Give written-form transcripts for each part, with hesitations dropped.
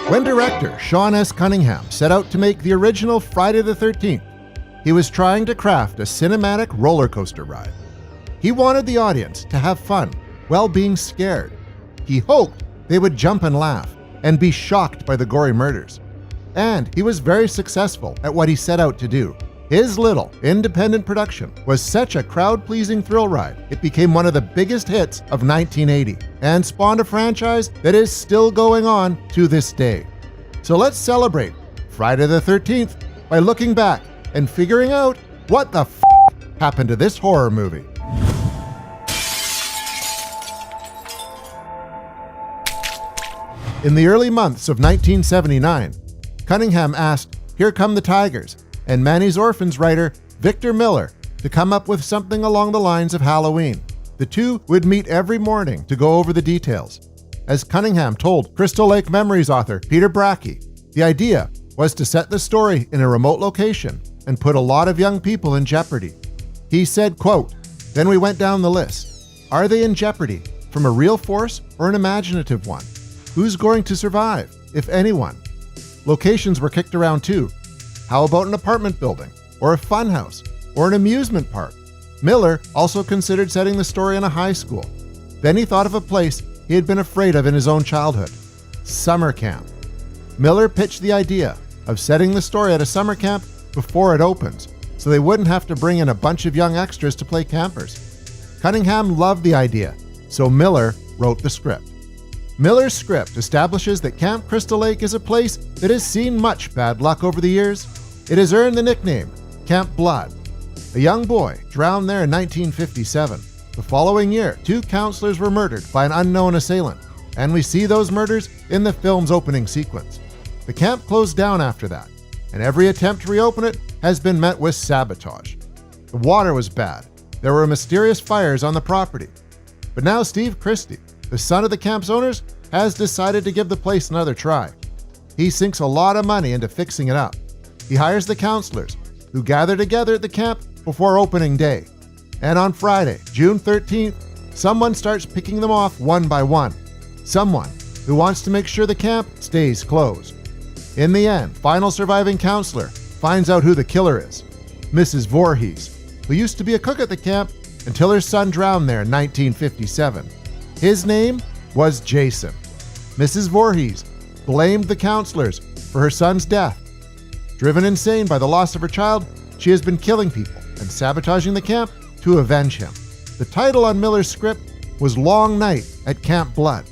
When director Sean S. Cunningham set out to make the original Friday the 13th, he was trying to craft a cinematic roller coaster ride. He wanted the audience to have fun while being scared. He hoped they would jump and laugh and be shocked by the gory murders. And he was very successful at what he set out to do. His little independent production was such a crowd-pleasing thrill ride, it became one of the biggest hits of 1980 and spawned a franchise that is still going on to this day. So let's celebrate Friday the 13th by looking back and figuring out what the happened to this horror movie. In the early months of 1979, Cunningham asked Here Come the Tigers and Manny's Orphans writer Victor Miller to come up with something along the lines of Halloween. The two would meet every morning to go over the details. As Cunningham told Crystal Lake Memories author Peter Bracke, the idea was to set the story in a remote location and put a lot of young people in jeopardy. He said, quote, "Then we went down the list. Are they in jeopardy from a real force or an imaginative one? Who's going to survive, if anyone?" Locations were kicked around too. How about an apartment building, or a funhouse, or an amusement park? Miller also considered setting the story in a high school. Then he thought of a place he had been afraid of in his own childhood: summer camp. Miller pitched the idea of setting the story at a summer camp before it opens, so they wouldn't have to bring in a bunch of young extras to play campers. Cunningham loved the idea, so Miller wrote the script. Miller's script establishes that Camp Crystal Lake is a place that has seen much bad luck over the years. It has earned the nickname Camp Blood. A young boy drowned there in 1957. The following year, 2 counselors were murdered by an unknown assailant, and we see those murders in the film's opening sequence. The camp closed down after that, and every attempt to reopen it has been met with sabotage. The water was bad. There were mysterious fires on the property. But now Steve Christie, the son of the camp's owners, has decided to give the place another try. He sinks a lot of money into fixing it up. He hires the counselors, who gather together at the camp before opening day. And on Friday, June 13th, someone starts picking them off one by one. Someone who wants to make sure the camp stays closed. In the end, final surviving counselor finds out who the killer is: Mrs. Voorhees, who used to be a cook at the camp until her son drowned there in 1957. His name was Jason. Mrs. Voorhees blamed the counselors for her son's death. Driven insane by the loss of her child, she has been killing people and sabotaging the camp to avenge him. The title on Miller's script was Long Night at Camp Blood,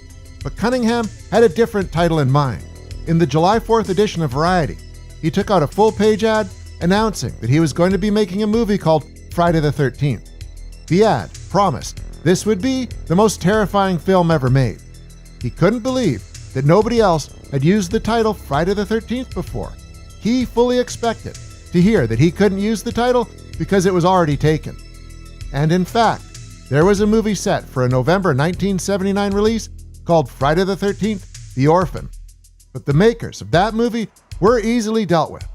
but Cunningham had a different title in mind. In the July 4th edition of Variety, he took out a full-page ad announcing that he was going to be making a movie called Friday the 13th. The ad promised this would be the most terrifying film ever made. He couldn't believe that nobody else had used the title Friday the 13th before. He fully expected to hear that he couldn't use the title because it was already taken. And in fact, there was a movie set for a November 1979 release called Friday the 13th, The Orphan. But the makers of that movie were easily dealt with,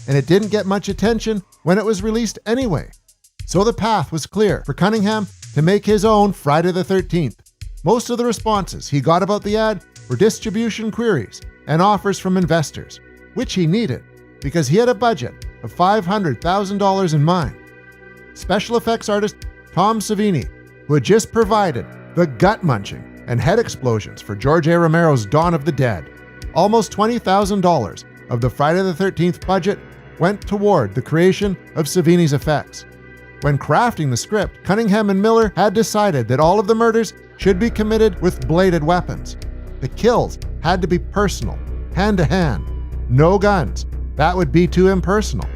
and it didn't get much attention when it was released anyway. So the path was clear for Cunningham to make his own Friday the 13th. Most of the responses he got about the ad were distribution queries and offers from investors, which he needed because he had a budget of $500,000 in mind. Special effects artist Tom Savini, who had just provided the gut-munching and head explosions for George A. Romero's Dawn of the Dead. Almost $20,000 of the Friday the 13th budget went toward the creation of Savini's effects. When crafting the script, Cunningham and Miller had decided that all of the murders should be committed with bladed weapons. The kills had to be personal, hand-to-hand. No guns. That would be too impersonal.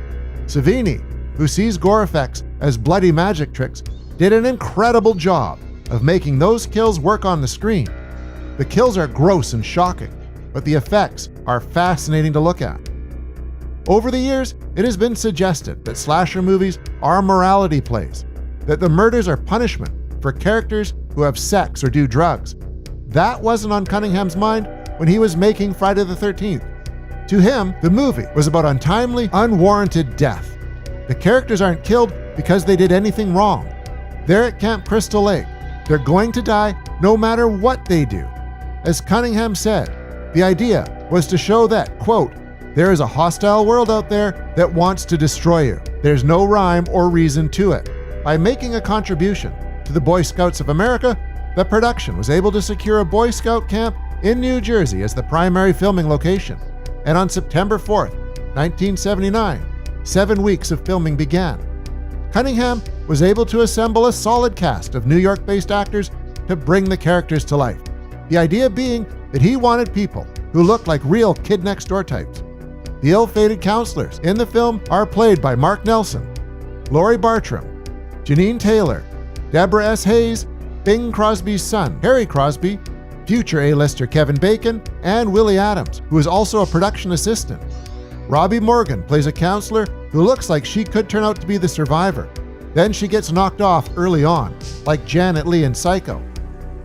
Savini, who sees gore effects as bloody magic tricks, did an incredible job of making those kills work on the screen. The kills are gross and shocking, but the effects are fascinating to look at. Over the years, it has been suggested that slasher movies are morality plays, that the murders are punishment for characters who have sex or do drugs. That wasn't on Cunningham's mind when he was making Friday the 13th. To him, the movie was about untimely, unwarranted death. The characters aren't killed because they did anything wrong. They're at Camp Crystal Lake. They're going to die no matter what they do. As Cunningham said, The idea was to show that, quote, there is a hostile world out there that wants to destroy you. There's no rhyme or reason to it. By making a contribution to the Boy Scouts of America, the production was able to secure a Boy Scout camp in New Jersey as the primary filming location. And on September 4th, 1979, 7 weeks of filming began. Cunningham was able to assemble a solid cast of New York-based actors to bring the characters to life. The idea being that he wanted people who looked like real kid next door types. The ill-fated counselors in the film are played by Mark Nelson, Laurie Bartram, Janine Taylor, Deborah S. Hayes, Bing Crosby's son, Harry Crosby, future A-lister Kevin Bacon, and Willie Adams, who is also a production assistant. Robbie Morgan plays a counselor who looks like she could turn out to be the survivor. Then she gets knocked off early on, like Janet Leigh in Psycho.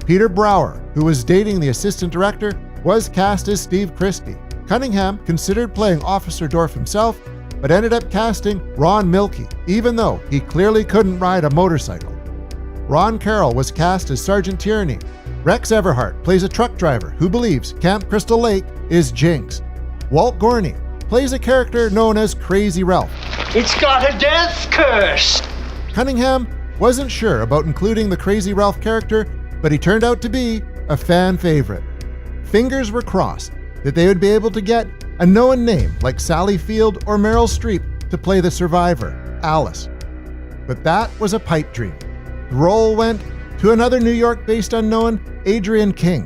Peter Brower, who was dating the assistant director, was cast as Steve Christie. Cunningham considered playing Officer Dorff himself, but ended up casting Ron Milkey, even though he clearly couldn't ride a motorcycle. Ron Carroll was cast as Sergeant Tierney. Rex Everhart plays a truck driver who believes Camp Crystal Lake is jinxed. Walt Gorney plays a character known as Crazy Ralph. It's got a death curse! Cunningham wasn't sure about including the Crazy Ralph character, but he turned out to be a fan favorite. Fingers were crossed that they would be able to get a known name like Sally Field or Meryl Streep to play the survivor, Alice. But that was a pipe dream. The role went to another New York-based unknown, Adrienne King,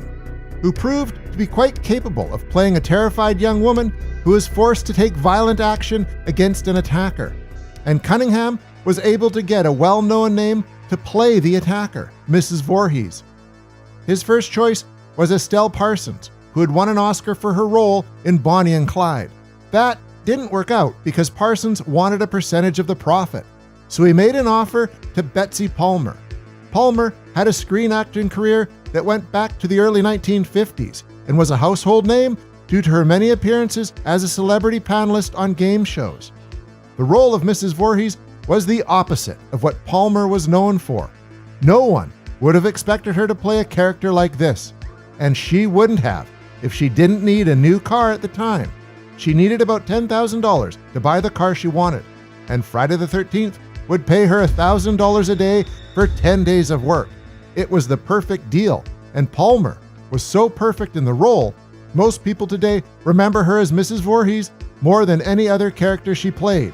who proved to be quite capable of playing a terrified young woman who is forced to take violent action against an attacker. And Cunningham was able to get a well-known name to play the attacker, Mrs. Voorhees. His first choice was Estelle Parsons, who had won an Oscar for her role in Bonnie and Clyde. That didn't work out because Parsons wanted a percentage of the profit, so he made an offer to Betsy Palmer. Palmer had a screen acting career that went back to the early 1950s and was a household name due to her many appearances as a celebrity panelist on game shows. The role of Mrs. Voorhees was the opposite of what Palmer was known for. No one would have expected her to play a character like this, and she wouldn't have if she didn't need a new car at the time. She needed about $10,000 to buy the car she wanted, and Friday the 13th would pay her $1,000 a day for 10 days of work. It was the perfect deal, and Palmer was so perfect in the role, most people today remember her as Mrs. Voorhees more than any other character she played.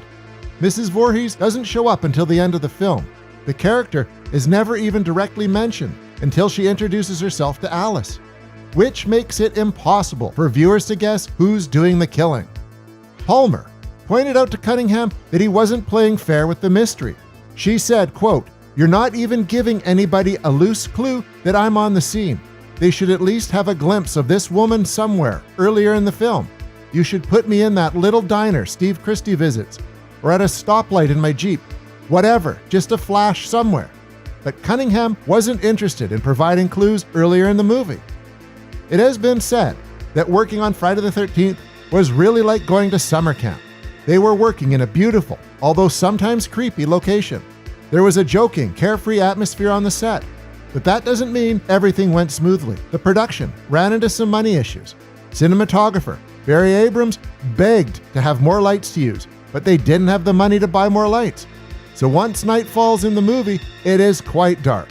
Mrs. Voorhees doesn't show up until the end of the film. The character is never even directly mentioned until she introduces herself to Alice, which makes it impossible for viewers to guess who's doing the killing. Palmer pointed out to Cunningham that he wasn't playing fair with the mystery. She said, quote, "You're not even giving anybody a loose clue that I'm on the scene. They should at least have a glimpse of this woman somewhere earlier in the film. You should put me in that little diner Steve Christie visits, or at a stoplight in my Jeep. Whatever, just a flash somewhere." But Cunningham wasn't interested in providing clues earlier in the movie. It has been said that working on Friday the 13th was really like going to summer camp. They were working in a beautiful, although sometimes creepy, location. There was a joking, carefree atmosphere on the set, but that doesn't mean everything went smoothly. The production ran into some money issues. Cinematographer Barry Abrams begged to have more lights to use, but they didn't have the money to buy more lights. So once night falls in the movie, it is quite dark.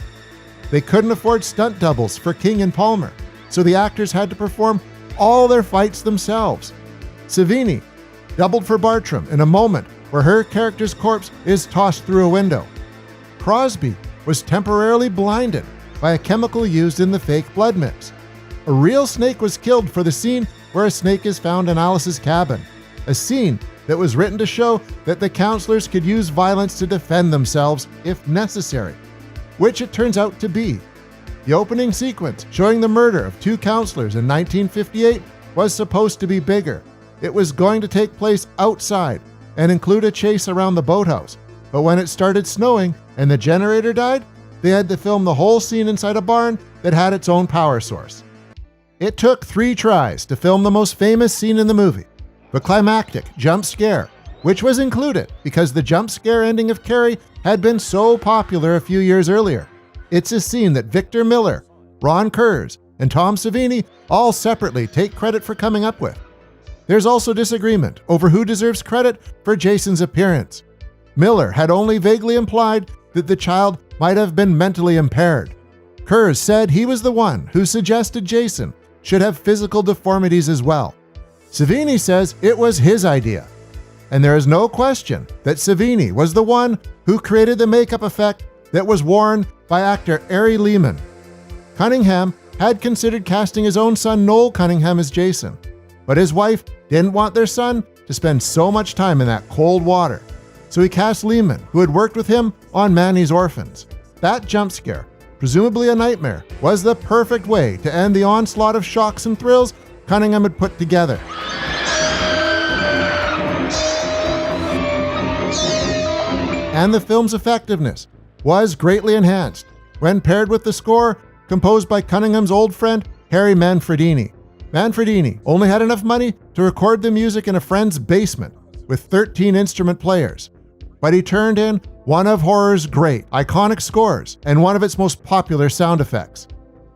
They couldn't afford stunt doubles for King and Palmer, so the actors had to perform all their fights themselves. Savini doubled for Bartram in a moment where her character's corpse is tossed through a window. Crosby was temporarily blinded by a chemical used in the fake blood mix. A real snake was killed for the scene where a snake is found in Alice's cabin, a scene that was written to show that the counselors could use violence to defend themselves if necessary, which it turns out to be. The opening sequence showing the murder of 2 counselors in 1958 was supposed to be bigger. It was going to take place outside and include a chase around the boathouse, but when it started snowing and the generator died, they had to film the whole scene inside a barn that had its own power source. It took 3 tries to film the most famous scene in the movie, the climactic jump scare, which was included because the jump scare ending of Carrie had been so popular a few years earlier. It's a scene that Victor Miller, Ron Kurz, and Tom Savini all separately take credit for coming up with. There's also disagreement over who deserves credit for Jason's appearance. Miller had only vaguely implied that the child might have been mentally impaired. Kurz said he was the one who suggested Jason should have physical deformities as well. Savini says it was his idea. And there is no question that Savini was the one who created the makeup effect that was worn by actor Ari Lehman. Cunningham had considered casting his own son Noel Cunningham as Jason, but his wife didn't want their son to spend so much time in that cold water. So he cast Lehman, who had worked with him on Manny's Orphans. That jump scare, presumably a nightmare, was the perfect way to end the onslaught of shocks and thrills Cunningham had put together. And the film's effectiveness was greatly enhanced when paired with the score composed by Cunningham's old friend Harry Manfredini. Manfredini only had enough money to record the music in a friend's basement with 13 instrument players, but he turned in one of horror's great, iconic scores and one of its most popular sound effects.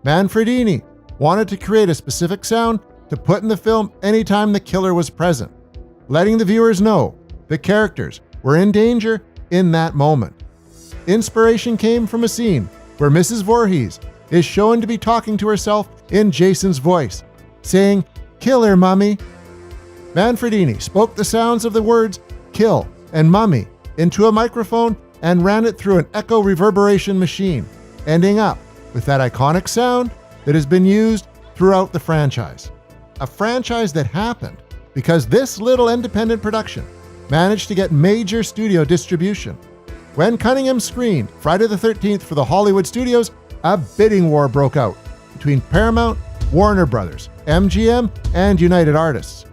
Manfredini wanted to create a specific sound to put in the film anytime the killer was present, letting the viewers know the characters were in danger in that moment. Inspiration came from a scene where Mrs. Voorhees is shown to be talking to herself in Jason's voice, saying, "Kill her, mummy." Manfredini spoke the sounds of the words "kill" and "mummy" into a microphone and ran it through an echo reverberation machine, ending up with that iconic sound that has been used throughout the franchise. A franchise that happened because this little independent production managed to get major studio distribution. When Cunningham screened Friday the 13th for the Hollywood studios, a bidding war broke out between Paramount, Warner Brothers, MGM, and United Artists.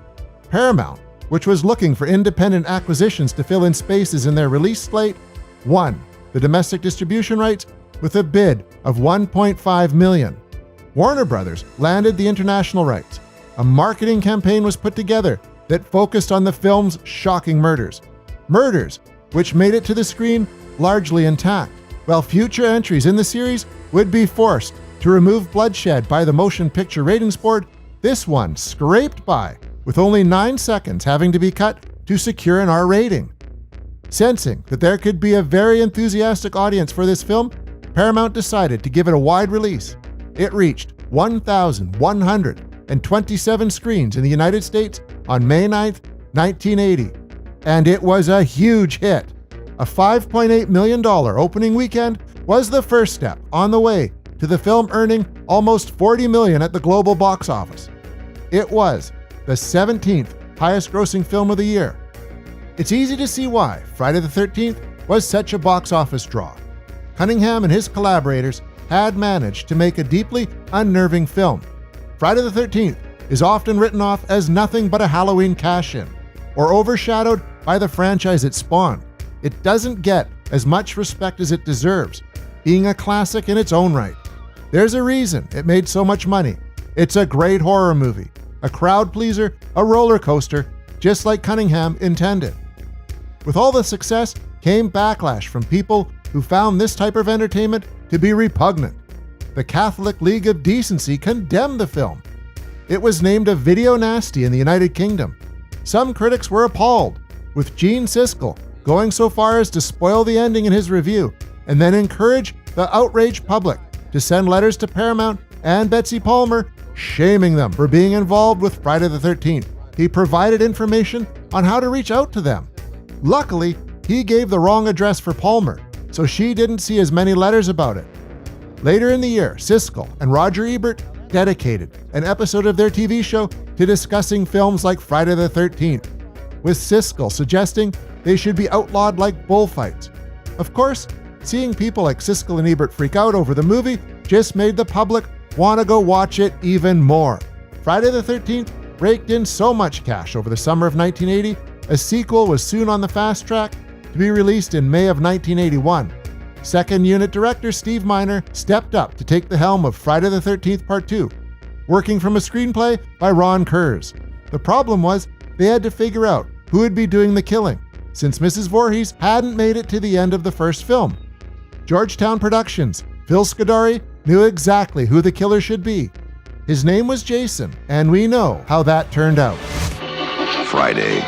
Paramount, which was looking for independent acquisitions to fill in spaces in their release slate, won the domestic distribution rights with a bid of $1.5 million. Warner Brothers landed the international rights. A marketing campaign was put together that focused on the film's shocking murders. Murders which made it to the screen largely intact, while future entries in the series would be forced to remove bloodshed by the Motion Picture Ratings Board. This one scraped by, with only 9 seconds having to be cut to secure an R rating. Sensing that there could be a very enthusiastic audience for this film, Paramount decided to give it a wide release. It reached 1,127 screens in the United States on May 9th, 1980, and it was a huge hit. A $5.8 million opening weekend was the first step on the way to the film earning almost $40 million at the global box office. It was the 17th highest-grossing film of the year. It's easy to see why Friday the 13th was such a box office draw. Cunningham and his collaborators had managed to make a deeply unnerving film. Friday the 13th is often written off as nothing but a Halloween cash-in, or overshadowed by the franchise it spawned. It doesn't get as much respect as it deserves, being a classic in its own right. There's a reason it made so much money. It's a great horror movie, a crowd pleaser, a roller coaster, just like Cunningham intended. With all the success came backlash from people who found this type of entertainment to be repugnant. The Catholic League of Decency condemned the film. It was named a video nasty in the United Kingdom. Some critics were appalled, with Gene Siskel going so far as to spoil the ending in his review and then encourage the outraged public to send letters to Paramount and Betsy Palmer shaming them for being involved with Friday the 13th. He provided information on how to reach out to them. Luckily, he gave the wrong address for Palmer, so she didn't see as many letters about it. Later in the year, Siskel and Roger Ebert dedicated an episode of their TV show to discussing films like Friday the 13th, with Siskel suggesting they should be outlawed like bullfights. Of course, seeing people like Siskel and Ebert freak out over the movie just made the public want to go watch it even more. Friday the 13th raked in so much cash over the summer of 1980, a sequel was soon on the fast track to be released in May of 1981. Second unit director Steve Miner stepped up to take the helm of Friday the 13th Part 2, working from a screenplay by Ron Kurz. The problem was they had to figure out who would be doing the killing, since Mrs. Voorhees hadn't made it to the end of the first film. Georgetown Productions' Phil Scudari knew exactly who the killer should be. His name was Jason, and we know how that turned out. Friday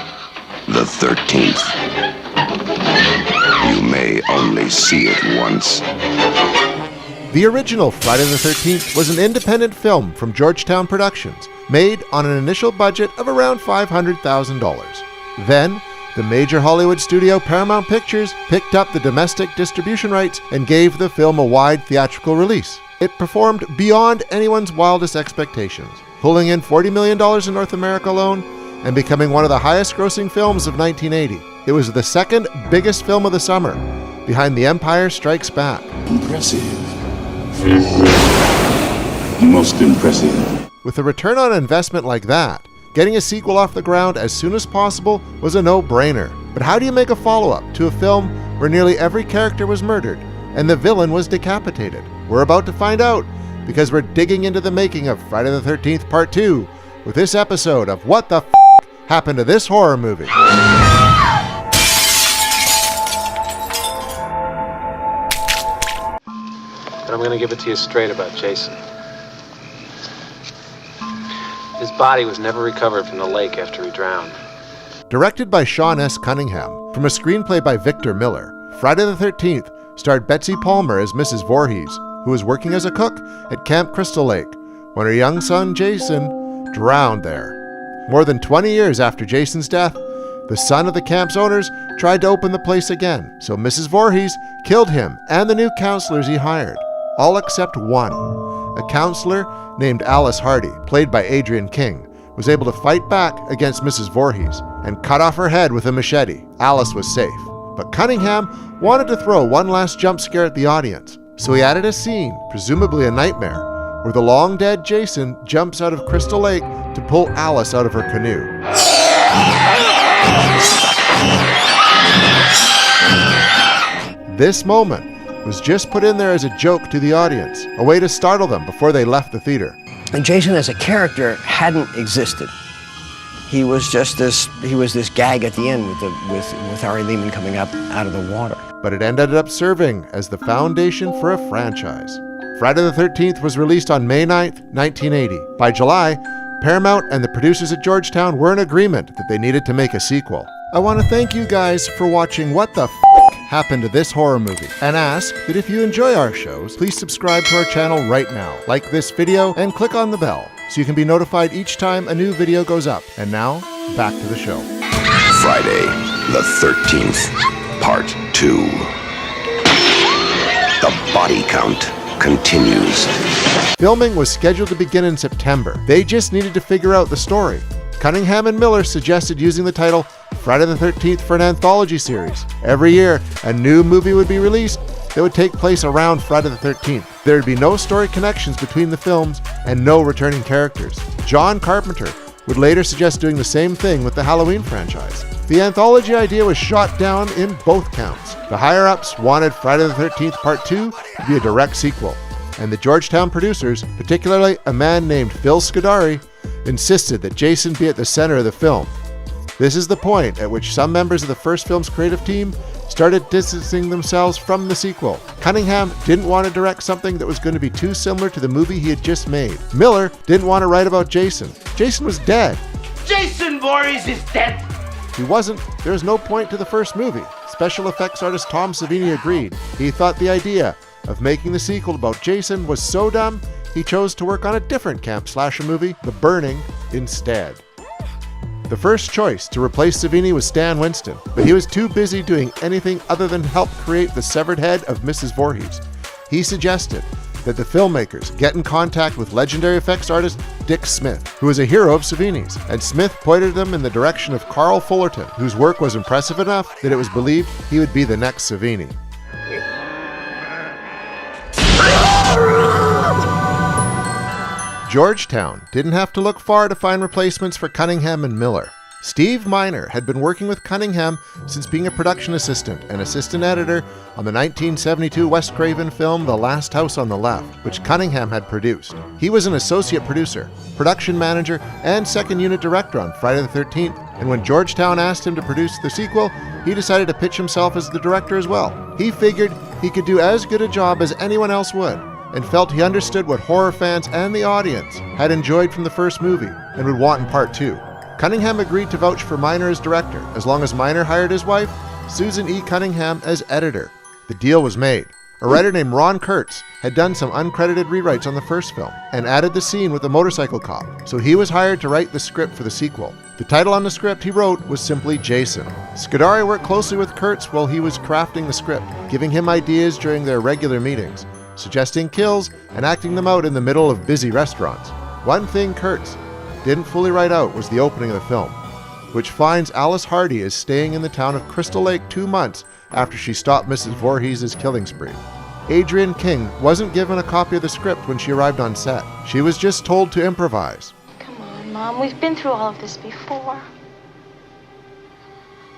the 13th. You may only see it once. The original Friday the 13th was an independent film from Georgetown Productions, made on an initial budget of around $500,000. Then, the major Hollywood studio Paramount Pictures picked up the domestic distribution rights and gave the film a wide theatrical release. It performed beyond anyone's wildest expectations, pulling in $40 million in North America alone and becoming one of the highest-grossing films of 1980. It was the second biggest film of the summer, behind The Empire Strikes Back. Impressive. Most impressive. With a return on investment like that, getting a sequel off the ground as soon as possible was a no-brainer. But how do you make a follow-up to a film where nearly every character was murdered and the villain was decapitated? We're about to find out, because we're digging into the making of Friday the 13th Part 2 with this episode of What the F*** Happened to This Horror Movie? But I'm going to give it to you straight about Jason. His body was never recovered from the lake after he drowned. Directed by Sean S. Cunningham, from a screenplay by Victor Miller, Friday the 13th starred Betsy Palmer as Mrs. Voorhees, who was working as a cook at Camp Crystal Lake when her young son Jason drowned there. More than 20 years after Jason's death, the son of the camp's owners tried to open the place again, so Mrs. Voorhees killed him and the new counselors he hired, all except one. A counselor named Alice Hardy, played by Adrienne King, was able to fight back against Mrs. Voorhees and cut off her head with a machete. Alice was safe. But Cunningham wanted to throw one last jump scare at the audience, so he added a scene, presumably a nightmare, where the long-dead Jason jumps out of Crystal Lake to pull Alice out of her canoe. This moment was just put in there as a joke to the audience, a way to startle them before they left the theater. And Jason as a character hadn't existed. He was just this gag at the end with Ari Lehman coming up out of the water. But it ended up serving as the foundation for a franchise. Friday the 13th was released on May 9th, 1980. By July, Paramount and the producers at Georgetown were in agreement that they needed to make a sequel. I want to thank you guys for watching What the F*** Happened to This Horror Movie, and ask that if you enjoy our shows, please subscribe to our channel right now, like this video, and click on the bell so you can be notified each time a new video goes up. And now, back to the show. Friday the 13th, Part 2. The body count continues. Filming was scheduled to begin in September. They just needed to figure out the story. Cunningham and Miller suggested using the title Friday the 13th for an anthology series. Every year, a new movie would be released that would take place around Friday the 13th. There would be no story connections between the films and no returning characters. John Carpenter would later suggest doing the same thing with the Halloween franchise. The anthology idea was shot down in both counts. The higher-ups wanted Friday the 13th Part 2 to be a direct sequel, and the Georgetown producers, particularly a man named Phil Scudari, insisted that Jason be at the center of the film. This is the point at which some members of the first film's creative team started distancing themselves from the sequel. Cunningham didn't want to direct something that was going to be too similar to the movie he had just made. Miller didn't want to write about Jason. Jason was dead. Jason Voorhees is dead. He wasn't. There was no point to the first movie. Special effects artist Tom Savini agreed. He thought the idea of making the sequel about Jason was so dumb, he chose to work on a different camp slasher movie, The Burning, instead. The first choice to replace Savini was Stan Winston, but he was too busy doing anything other than help create the severed head of Mrs. Voorhees. He suggested that the filmmakers get in contact with legendary effects artist Dick Smith, who was a hero of Savini's, and Smith pointed them in the direction of Carl Fullerton, whose work was impressive enough that it was believed he would be the next Savini. Georgetown didn't have to look far to find replacements for Cunningham and Miller. Steve Miner had been working with Cunningham since being a production assistant and assistant editor on the 1972 Wes Craven film The Last House on the Left, which Cunningham had produced. He was an associate producer, production manager, and second unit director on Friday the 13th, and when Georgetown asked him to produce the sequel, he decided to pitch himself as the director as well. He figured he could do as good a job as anyone else would. and felt he understood what horror fans and the audience had enjoyed from the first movie and would want in part 2. Cunningham agreed to vouch for Miner as director, as long as Miner hired his wife, Susan E. Cunningham, as editor. The deal was made. A writer named Ron Kurtz had done some uncredited rewrites on the first film and added the scene with the motorcycle cop, so he was hired to write the script for the sequel. The title on the script he wrote was simply Jason. Scudari worked closely with Kurtz while he was crafting the script, giving him ideas during their regular meetings, suggesting kills and acting them out in the middle of busy restaurants. One thing Kurtz didn't fully write out was the opening of the film, which finds Alice Hardy is staying in the town of Crystal Lake 2 months after she stopped Mrs. Voorhees' killing spree. Adrienne King wasn't given a copy of the script when she arrived on set. She was just told to improvise. Come on, Mom, we've been through all of this before.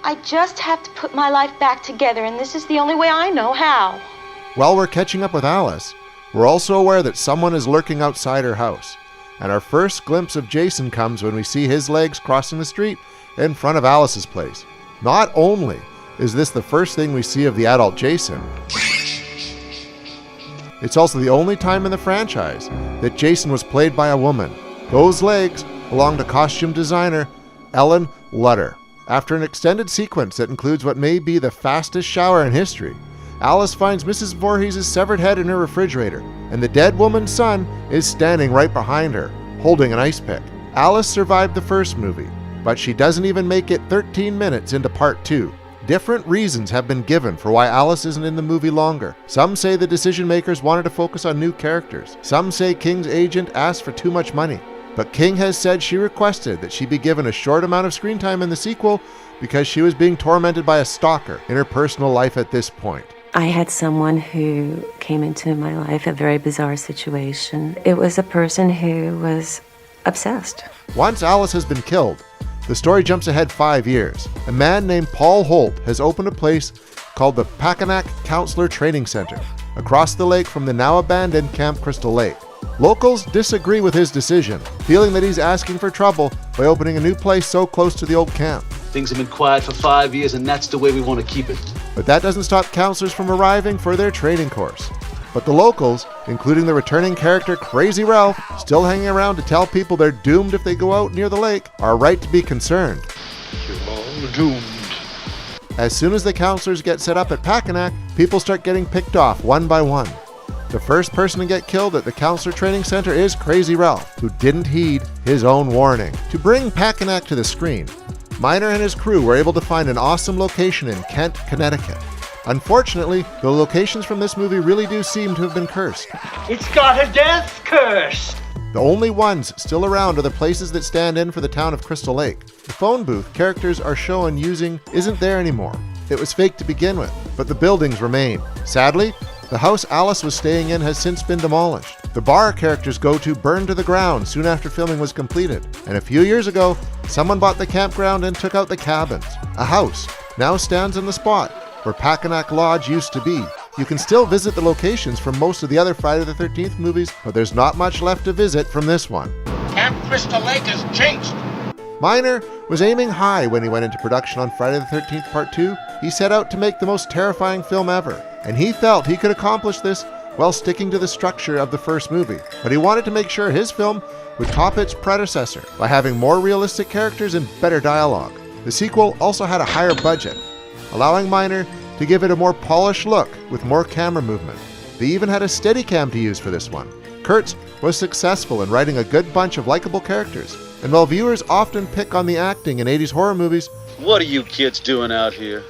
I just have to put my life back together, and this is the only way I know how. While we're catching up with Alice, we're also aware that someone is lurking outside her house. And our first glimpse of Jason comes when we see his legs crossing the street in front of Alice's place. Not only is this the first thing we see of the adult Jason, it's also the only time in the franchise that Jason was played by a woman. Those legs belong to costume designer Ellen Lutter. After an extended sequence that includes what may be the fastest shower in history, Alice finds Mrs. Voorhees' severed head in her refrigerator, and the dead woman's son is standing right behind her, holding an ice pick. Alice survived the first movie, but she doesn't even make it 13 minutes into part 2. Different reasons have been given for why Alice isn't in the movie longer. Some say the decision makers wanted to focus on new characters. Some say King's agent asked for too much money. But King has said she requested that she be given a short amount of screen time in the sequel because she was being tormented by a stalker in her personal life at this point. I had someone who came into my life, a very bizarre situation. It was a person who was obsessed. Once Alice has been killed, the story jumps ahead 5 years. A man named Paul Holt has opened a place called the Packanack Counselor Training Center, across the lake from the now abandoned Camp Crystal Lake. Locals disagree with his decision, feeling that he's asking for trouble by opening a new place so close to the old camp. Things have been quiet for 5 years, and that's the way we want to keep it. But that doesn't stop counselors from arriving for their training course. But the locals, including the returning character Crazy Ralph, still hanging around to tell people they're doomed if they go out near the lake, are right to be concerned. You're all doomed. As soon as the counselors get set up at Packanack, people start getting picked off one by one. The first person to get killed at the counselor training center is Crazy Ralph, who didn't heed his own warning. To bring Packanack to the screen, Miner and his crew were able to find an awesome location in Kent, Connecticut. Unfortunately, the locations from this movie really do seem to have been cursed. It's got a death curse. The only ones still around are the places that stand in for the town of Crystal Lake. The phone booth characters are shown using isn't there anymore. It was fake to begin with, but the buildings remain. Sadly, the house Alice was staying in has since been demolished. The bar characters go to burned to the ground soon after filming was completed. And a few years ago, someone bought the campground and took out the cabins. A house now stands in the spot where Packanack Lodge used to be. You can still visit the locations from most of the other Friday the 13th movies, but there's not much left to visit from this one. Camp Crystal Lake has changed. Miner was aiming high when he went into production on Friday the 13th Part 2. He set out to make the most terrifying film ever, and he felt he could accomplish this while sticking to the structure of the first movie. But he wanted to make sure his film would top its predecessor by having more realistic characters and better dialogue. The sequel also had a higher budget, allowing Miner to give it a more polished look with more camera movement. They even had a Steadicam to use for this one. Kurtz was successful in writing a good bunch of likable characters, and while viewers often pick on the acting in 80s horror movies, What are you kids doing out here?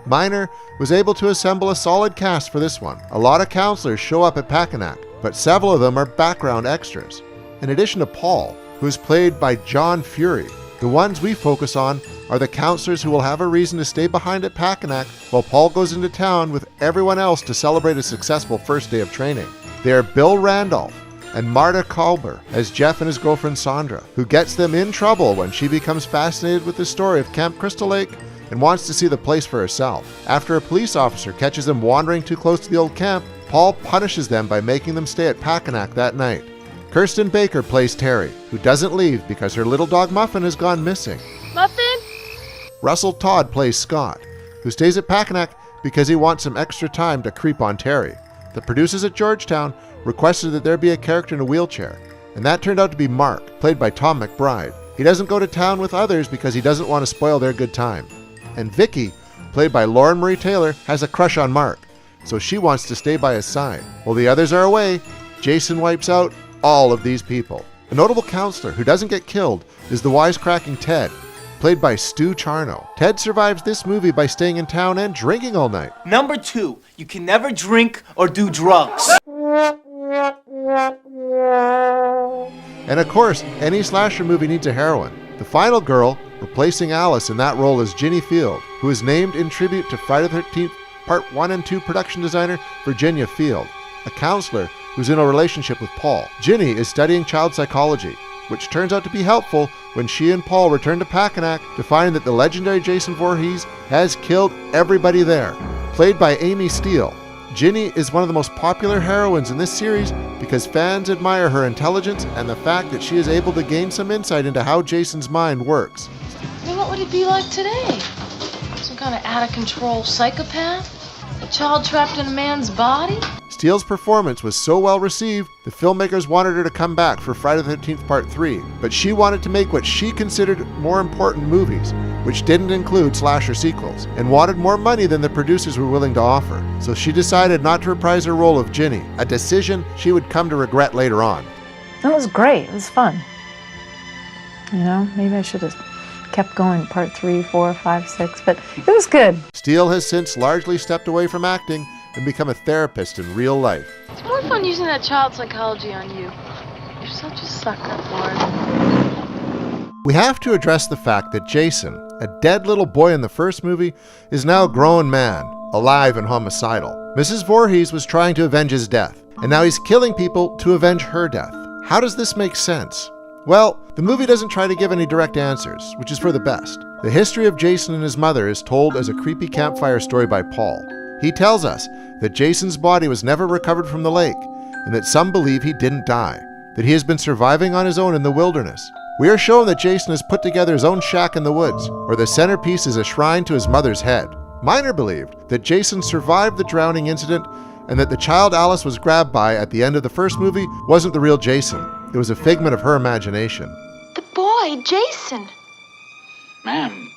Miner was able to assemble a solid cast for this one. A lot of counselors show up at Packanack, but several of them are background extras. In addition to Paul, who is played by John Fury, the ones we focus on are the counselors who will have a reason to stay behind at Packanack while Paul goes into town with everyone else to celebrate a successful first day of training. They are Bill Randolph and Marta Kalber as Jeff and his girlfriend Sandra, who gets them in trouble when she becomes fascinated with the story of Camp Crystal Lake and wants to see the place for herself. After a police officer catches them wandering too close to the old camp, Paul punishes them by making them stay at Packanack that night. Kirsten Baker plays Terry, who doesn't leave because her little dog Muffin has gone missing. Muffin? Russell Todd plays Scott, who stays at Packanack because he wants some extra time to creep on Terry. The producers at Georgetown requested that there be a character in a wheelchair, and that turned out to be Mark, played by Tom McBride. He doesn't go to town with others because he doesn't want to spoil their good time. And Vicky, played by Lauren Marie Taylor, has a crush on Mark, so she wants to stay by his side. While the others are away, Jason wipes out all of these people. A notable counselor who doesn't get killed is the wisecracking Ted, played by Stu Charno. Ted survives this movie by staying in town and drinking all night. Number 2, you can never drink or do drugs. And of course, any slasher movie needs a heroine. The final girl, replacing Alice in that role, is Ginny Field, who is named in tribute to Friday the 13th Part 1 and 2 production designer Virginia Field, a counselor who's in a relationship with Paul. Ginny is studying child psychology, which turns out to be helpful when she and Paul return to Packanack to find that the legendary Jason Voorhees has killed everybody there. Played by Amy Steele, Ginny is one of the most popular heroines in this series because fans admire her intelligence and the fact that she is able to gain some insight into how Jason's mind works. I mean, what would it be like today? Some kind of out-of-control psychopath? A child trapped in a man's body? Steele's performance was so well received, the filmmakers wanted her to come back for Friday the 13th Part 3, but she wanted to make what she considered more important movies, which didn't include slasher sequels, and wanted more money than the producers were willing to offer. So she decided not to reprise her role of Ginny, a decision she would come to regret later on. It was great. It was fun. You know, maybe I should have kept going Part 3, 4, 5, 6, but it was good. Steele has since largely stepped away from acting and become a therapist in real life. It's more fun using that child psychology on you. You're such a sucker for it. We have to address the fact that Jason, a dead little boy in the first movie, is now a grown man, alive and homicidal. Mrs. Voorhees was trying to avenge his death, and now he's killing people to avenge her death. How does this make sense? Well, the movie doesn't try to give any direct answers, which is for the best. The history of Jason and his mother is told as a creepy campfire story by Paul. He tells us that Jason's body was never recovered from the lake, and that some believe he didn't die, that he has been surviving on his own in the wilderness. We are shown that Jason has put together his own shack in the woods, where the centerpiece is a shrine to his mother's head. Miner believed that Jason survived the drowning incident, and that the child Alice was grabbed by at the end of the first movie wasn't the real Jason. It was a figment of her imagination. The boy, Jason. Ma'am,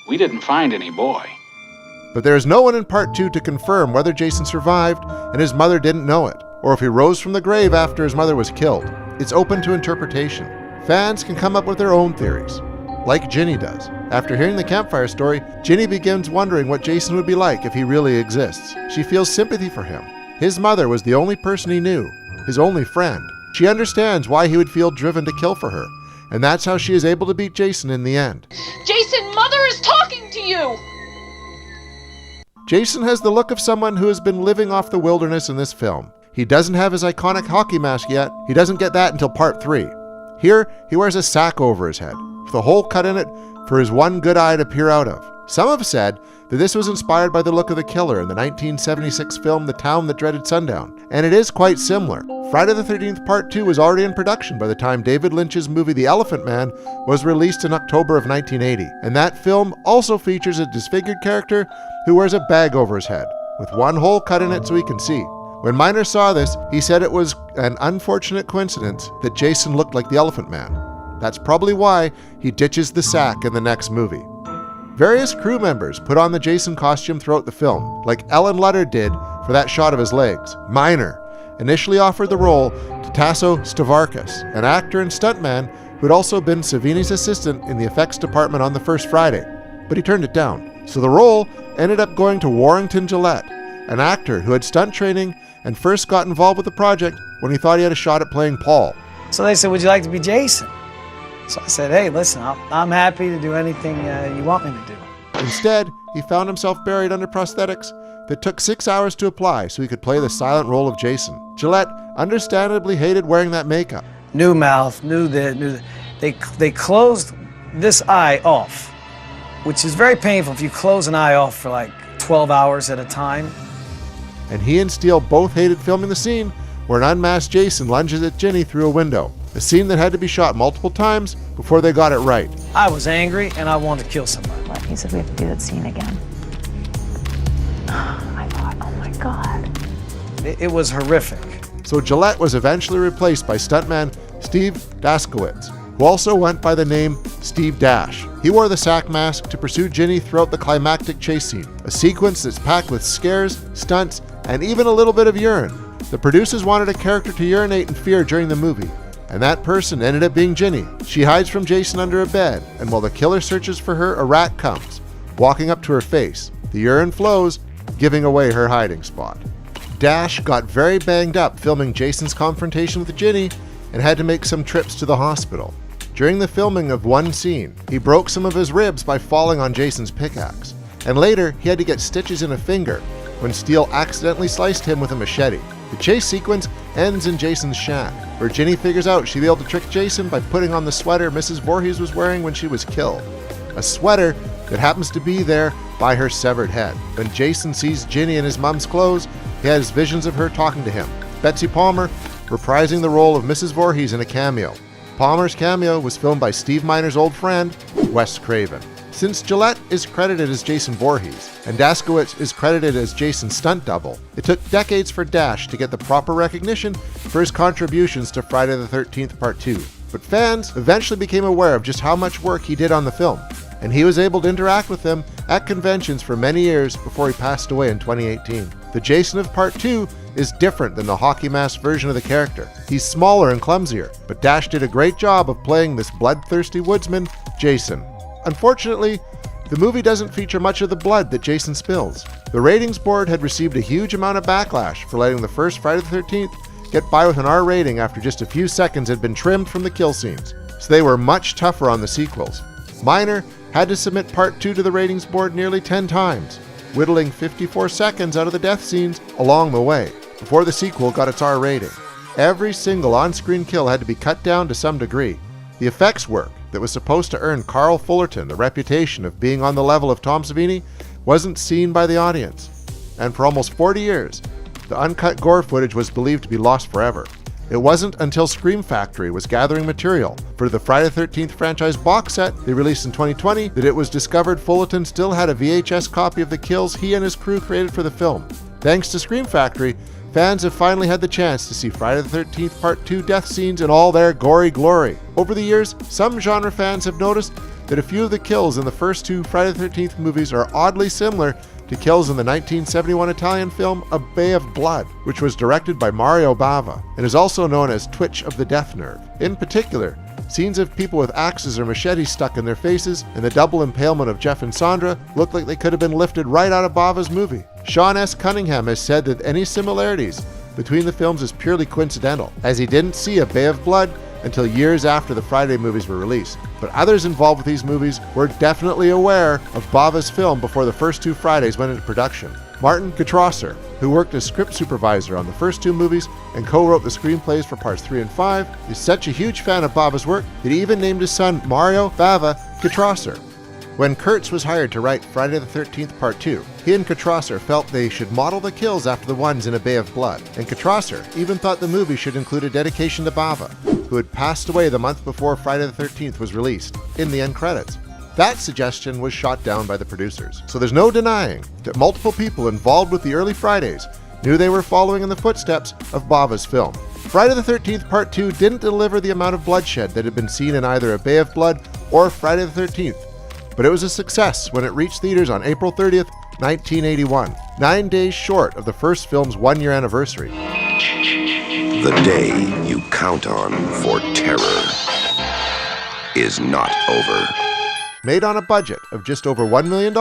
we didn't find any boy. But there is no one in Part 2 to confirm whether Jason survived and his mother didn't know it, or if he rose from the grave after his mother was killed. It's open to interpretation. Fans can come up with their own theories, like Ginny does. After hearing the campfire story, Ginny begins wondering what Jason would be like if he really exists. She feels sympathy for him. His mother was the only person he knew, his only friend. She understands why he would feel driven to kill for her, and that's how she is able to beat Jason in the end. Jason, Mother is talking to you! Jason has the look of someone who has been living off the wilderness in this film. He doesn't have his iconic hockey mask yet. He doesn't get that until Part 3. Here, he wears a sack over his head, with a hole cut in it for his one good eye to peer out of. Some have said that this was inspired by the look of the killer in the 1976 film The Town That Dreaded Sundown, and it is quite similar. Friday the 13th Part 2 was already in production by the time David Lynch's movie The Elephant Man was released in October of 1980, and that film also features a disfigured character who wears a bag over his head, with one hole cut in it so he can see. When Miner saw this, he said it was an unfortunate coincidence that Jason looked like the Elephant Man. That's probably why he ditches the sack in the next movie. Various crew members put on the Jason costume throughout the film, like Ellen Lutter did for that shot of his legs. Miner initially offered the role to Tasso Stavrakis, an actor and stuntman who had also been Savini's assistant in the effects department on the first Friday, but he turned it down. So the role ended up going to Warrington Gillette, an actor who had stunt training and first got involved with the project when he thought he had a shot at playing Paul. So they said, would you like to be Jason? So I said, hey, listen, I'm happy to do anything you want me to do. Instead, he found himself buried under prosthetics that took 6 hours to apply so he could play the silent role of Jason. Gillette understandably hated wearing that makeup. New mouth, new this. They closed this eye off, which is very painful if you close an eye off for like 12 hours at a time. And he and Steele both hated filming the scene where an unmasked Jason lunges at Ginny through a window, a scene that had to be shot multiple times before they got it right. I was angry and I wanted to kill somebody. He said we have to do that scene again. I thought, oh my God. It was horrific. so Gillette was eventually replaced by stuntman Steve Daskowitz, who also went by the name Steve Dash. He wore the sack mask to pursue Ginny throughout the climactic chase scene, a sequence that's packed with scares, stunts, and even a little bit of urine. The producers wanted a character to urinate in fear during the movie, and that person ended up being Ginny. She hides from Jason under a bed, and while the killer searches for her, a rat comes, walking up to her face. The urine flows, giving away her hiding spot. Dash got very banged up filming Jason's confrontation with Ginny and had to make some trips to the hospital. During the filming of one scene, he broke some of his ribs by falling on Jason's pickaxe, and later he had to get stitches in a finger when Steele accidentally sliced him with a machete. The chase sequence ends in Jason's shack, where Ginny figures out she'd be able to trick Jason by putting on the sweater Mrs. Voorhees was wearing when she was killed. A sweater that happens to be there by her severed head. When Jason sees Ginny in his mom's clothes, he has visions of her talking to him. Betsy Palmer reprising the role of Mrs. Voorhees in a cameo. Palmer's cameo was filmed by Steve Miner's old friend, Wes Craven. Since Gillette is credited as Jason Voorhees, and Daskowitz is credited as Jason's stunt double, it took decades for Dash to get the proper recognition for his contributions to Friday the 13th Part 2. But fans eventually became aware of just how much work he did on the film, and he was able to interact with them at conventions for many years before he passed away in 2018. The Jason of Part 2 is different than the hockey mask version of the character. He's smaller and clumsier, but Dash did a great job of playing this bloodthirsty woodsman, Jason. Unfortunately, the movie doesn't feature much of the blood that Jason spills. The ratings board had received a huge amount of backlash for letting the first Friday the 13th get by with an R rating after just a few seconds had been trimmed from the kill scenes, so they were much tougher on the sequels. Miner had to submit Part 2 to the ratings board nearly 10 times, whittling 54 seconds out of the death scenes along the way, before the sequel got its R rating. Every single on-screen kill had to be cut down to some degree. The effects work that was supposed to earn Carl Fullerton the reputation of being on the level of Tom Savini wasn't seen by the audience. And for almost 40 years, the uncut gore footage was believed to be lost forever. It wasn't until Scream Factory was gathering material for the Friday the 13th franchise box set they released in 2020 that it was discovered Fullerton still had a VHS copy of the kills he and his crew created for the film. Thanks to Scream Factory, fans have finally had the chance to see Friday the 13th Part 2 death scenes in all their gory glory. Over the years, some genre fans have noticed that a few of the kills in the first two Friday the 13th movies are oddly similar to kills in the 1971 Italian film A Bay of Blood, which was directed by Mario Bava and is also known as Twitch of the Death Nerve. In particular, scenes of people with axes or machetes stuck in their faces and the double impalement of Jeff and Sandra look like they could have been lifted right out of Bava's movie. Sean S. Cunningham has said that any similarities between the films is purely coincidental, as he didn't see A Bay of Blood until years after the Friday movies were released. But others involved with these movies were definitely aware of Bava's film before the first two Fridays went into production. Martin Getrosser, who worked as script supervisor on the first two movies and co-wrote the screenplays for parts 3 and 5, is such a huge fan of Bava's work that he even named his son Mario Bava Getrosser. When Kurtz was hired to write Friday the 13th Part 2, he and Getrosser felt they should model the kills after the ones in A Bay of Blood, and Getrosser even thought the movie should include a dedication to Bava, who had passed away the month before Friday the 13th was released, in the end credits. That suggestion was shot down by the producers, so there's no denying that multiple people involved with the early Fridays knew they were following in the footsteps of Bava's film. Friday the 13th Part 2 didn't deliver the amount of bloodshed that had been seen in either A Bay of Blood or Friday the 13th, but it was a success when it reached theaters on April 30th, 1981, 9 days short of the first film's one-year anniversary. The day you count on for terror is not over. Made on a budget of just over $1 million,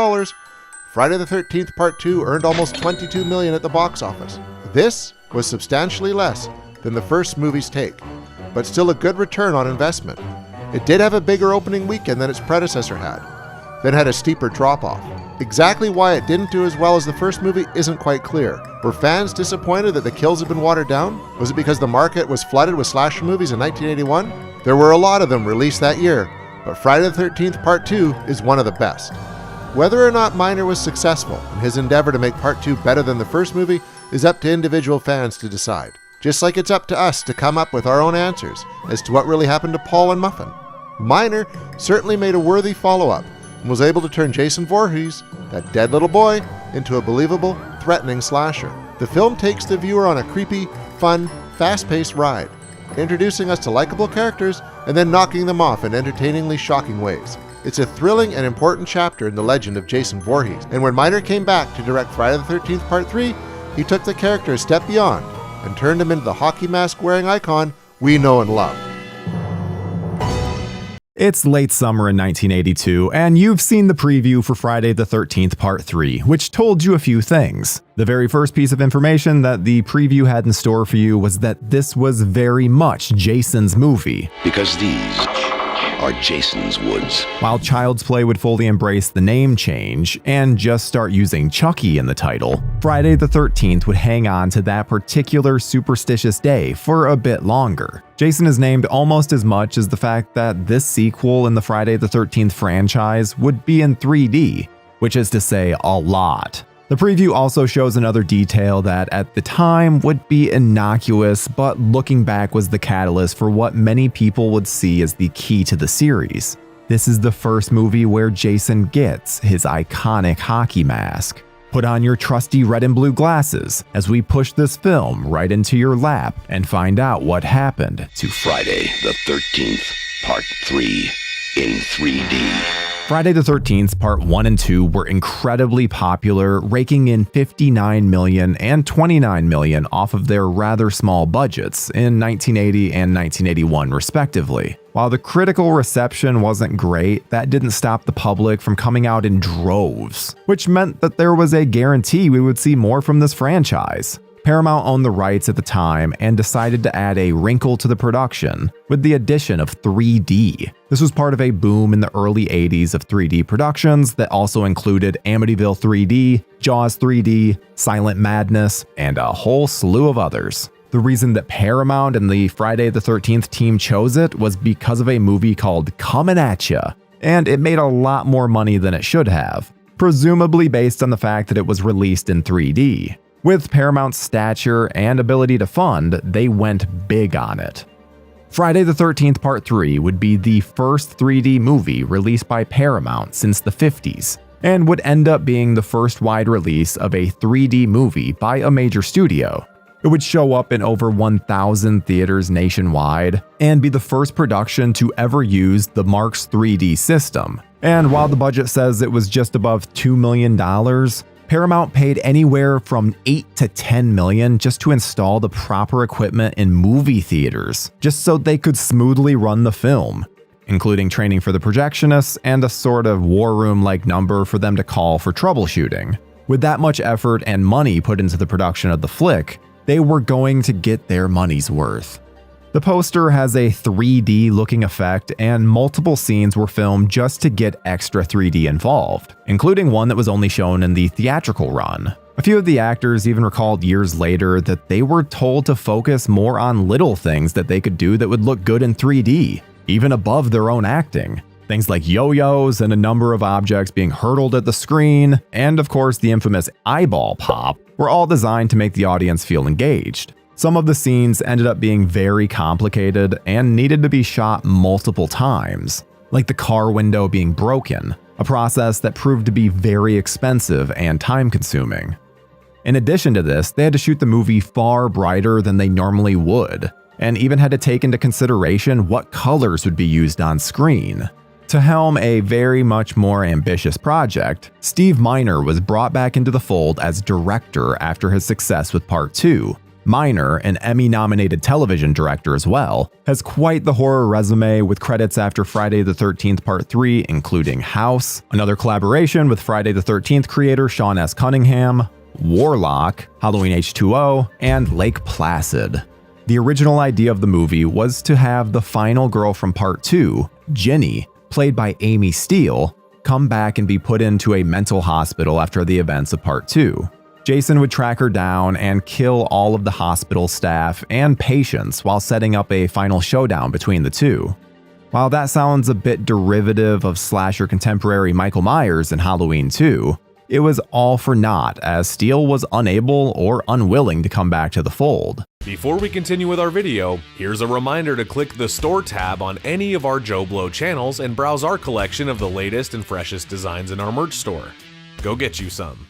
Friday the 13th Part 2 earned almost $22 million at the box office. This was substantially less than the first movie's take, but still a good return on investment. It did have a bigger opening weekend than its predecessor had, then had a steeper drop-off. Exactly why it didn't do as well as the first movie isn't quite clear. Were fans disappointed that the kills had been watered down? Was it because the market was flooded with slasher movies in 1981? There were a lot of them released that year, but Friday the 13th Part 2 is one of the best. Whether or not Miner was successful in his endeavor to make Part 2 better than the first movie is up to individual fans to decide. Just like it's up to us to come up with our own answers as to what really happened to Paul and Muffin. Miner certainly made a worthy follow-up and was able to turn Jason Voorhees, that dead little boy, into a believable, threatening slasher. The film takes the viewer on a creepy, fun, fast-paced ride, introducing us to likable characters and then knocking them off in entertainingly shocking ways. It's a thrilling and important chapter in the legend of Jason Voorhees, and when Miner came back to direct Friday the 13th Part 3, he took the character a step beyond and turned him into the hockey mask-wearing icon we know and love. It's late summer in 1982, and you've seen the preview for Friday the 13th Part 3, which told you a few things. The very first piece of information that the preview had in store for you was that this was very much Jason's movie. Because these are Jason's woods. While Child's Play would fully embrace the name change and just start using Chucky in the title, Friday the 13th would hang on to that particular superstitious day for a bit longer. Jason is named almost as much as the fact that this sequel in the Friday the 13th franchise would be in 3D, which is to say a lot. The preview also shows another detail that at the time would be innocuous, but looking back was the catalyst for what many people would see as the key to the series. This is the first movie where Jason gets his iconic hockey mask. Put on your trusty red and blue glasses as we push this film right into your lap and find out what happened to Friday the 13th, Part 3 in 3D. Friday the 13th Part 1 and 2 were incredibly popular, raking in $59 million and $29 million off of their rather small budgets in 1980 and 1981 respectively. While the critical reception wasn't great, that didn't stop the public from coming out in droves, which meant that there was a guarantee we would see more from this franchise. Paramount owned the rights at the time and decided to add a wrinkle to the production with the addition of 3D. This was part of a boom in the early 80s of 3D productions that also included Amityville 3D, Jaws 3D, Silent Madness, and a whole slew of others. The reason that Paramount and the Friday the 13th team chose it was because of a movie called Comin' At Ya, and it made a lot more money than it should have, presumably based on the fact that it was released in 3D. With Paramount's stature and ability to fund, they went big on it. Friday the 13th Part 3 would be the first 3D movie released by Paramount since the 50s, and would end up being the first wide release of a 3D movie by a major studio. It would show up in over 1,000 theaters nationwide, and be the first production to ever use the Mark's 3D system. And while the budget says it was just above $2 million, Paramount paid anywhere from $8 to $10 million just to install the proper equipment in movie theaters, just so they could smoothly run the film, including training for the projectionists and a sort of war room-like number for them to call for troubleshooting. With that much effort and money put into the production of the flick, they were going to get their money's worth. The poster has a 3D looking effect, and multiple scenes were filmed just to get extra 3D involved, including one that was only shown in the theatrical run. A few of the actors even recalled years later that they were told to focus more on little things that they could do that would look good in 3D, even above their own acting. Things like yo-yos and a number of objects being hurtled at the screen, and of course the infamous eyeball pop, were all designed to make the audience feel engaged. Some of the scenes ended up being very complicated and needed to be shot multiple times, like the car window being broken, a process that proved to be very expensive and time-consuming. In addition to this, they had to shoot the movie far brighter than they normally would, and even had to take into consideration what colors would be used on screen. To helm a very much more ambitious project, Steve Miner was brought back into the fold as director after his success with Part 2. Miner, an Emmy-nominated television director as well, has quite the horror resume with credits after Friday the 13th Part 3, including House, another collaboration with Friday the 13th creator Sean S. Cunningham, Warlock, Halloween H2O, and Lake Placid. The original idea of the movie was to have the final girl from Part 2, Ginny, played by Amy Steele, come back and be put into a mental hospital after the events of Part 2. Jason would track her down and kill all of the hospital staff and patients while setting up a final showdown between the two. While that sounds a bit derivative of slasher contemporary Michael Myers in Halloween 2, it was all for naught as Steele was unable or unwilling to come back to the fold. Before we continue with our video, here's a reminder to click the Store tab on any of our JoBlo channels and browse our collection of the latest and freshest designs in our merch store. Go get you some.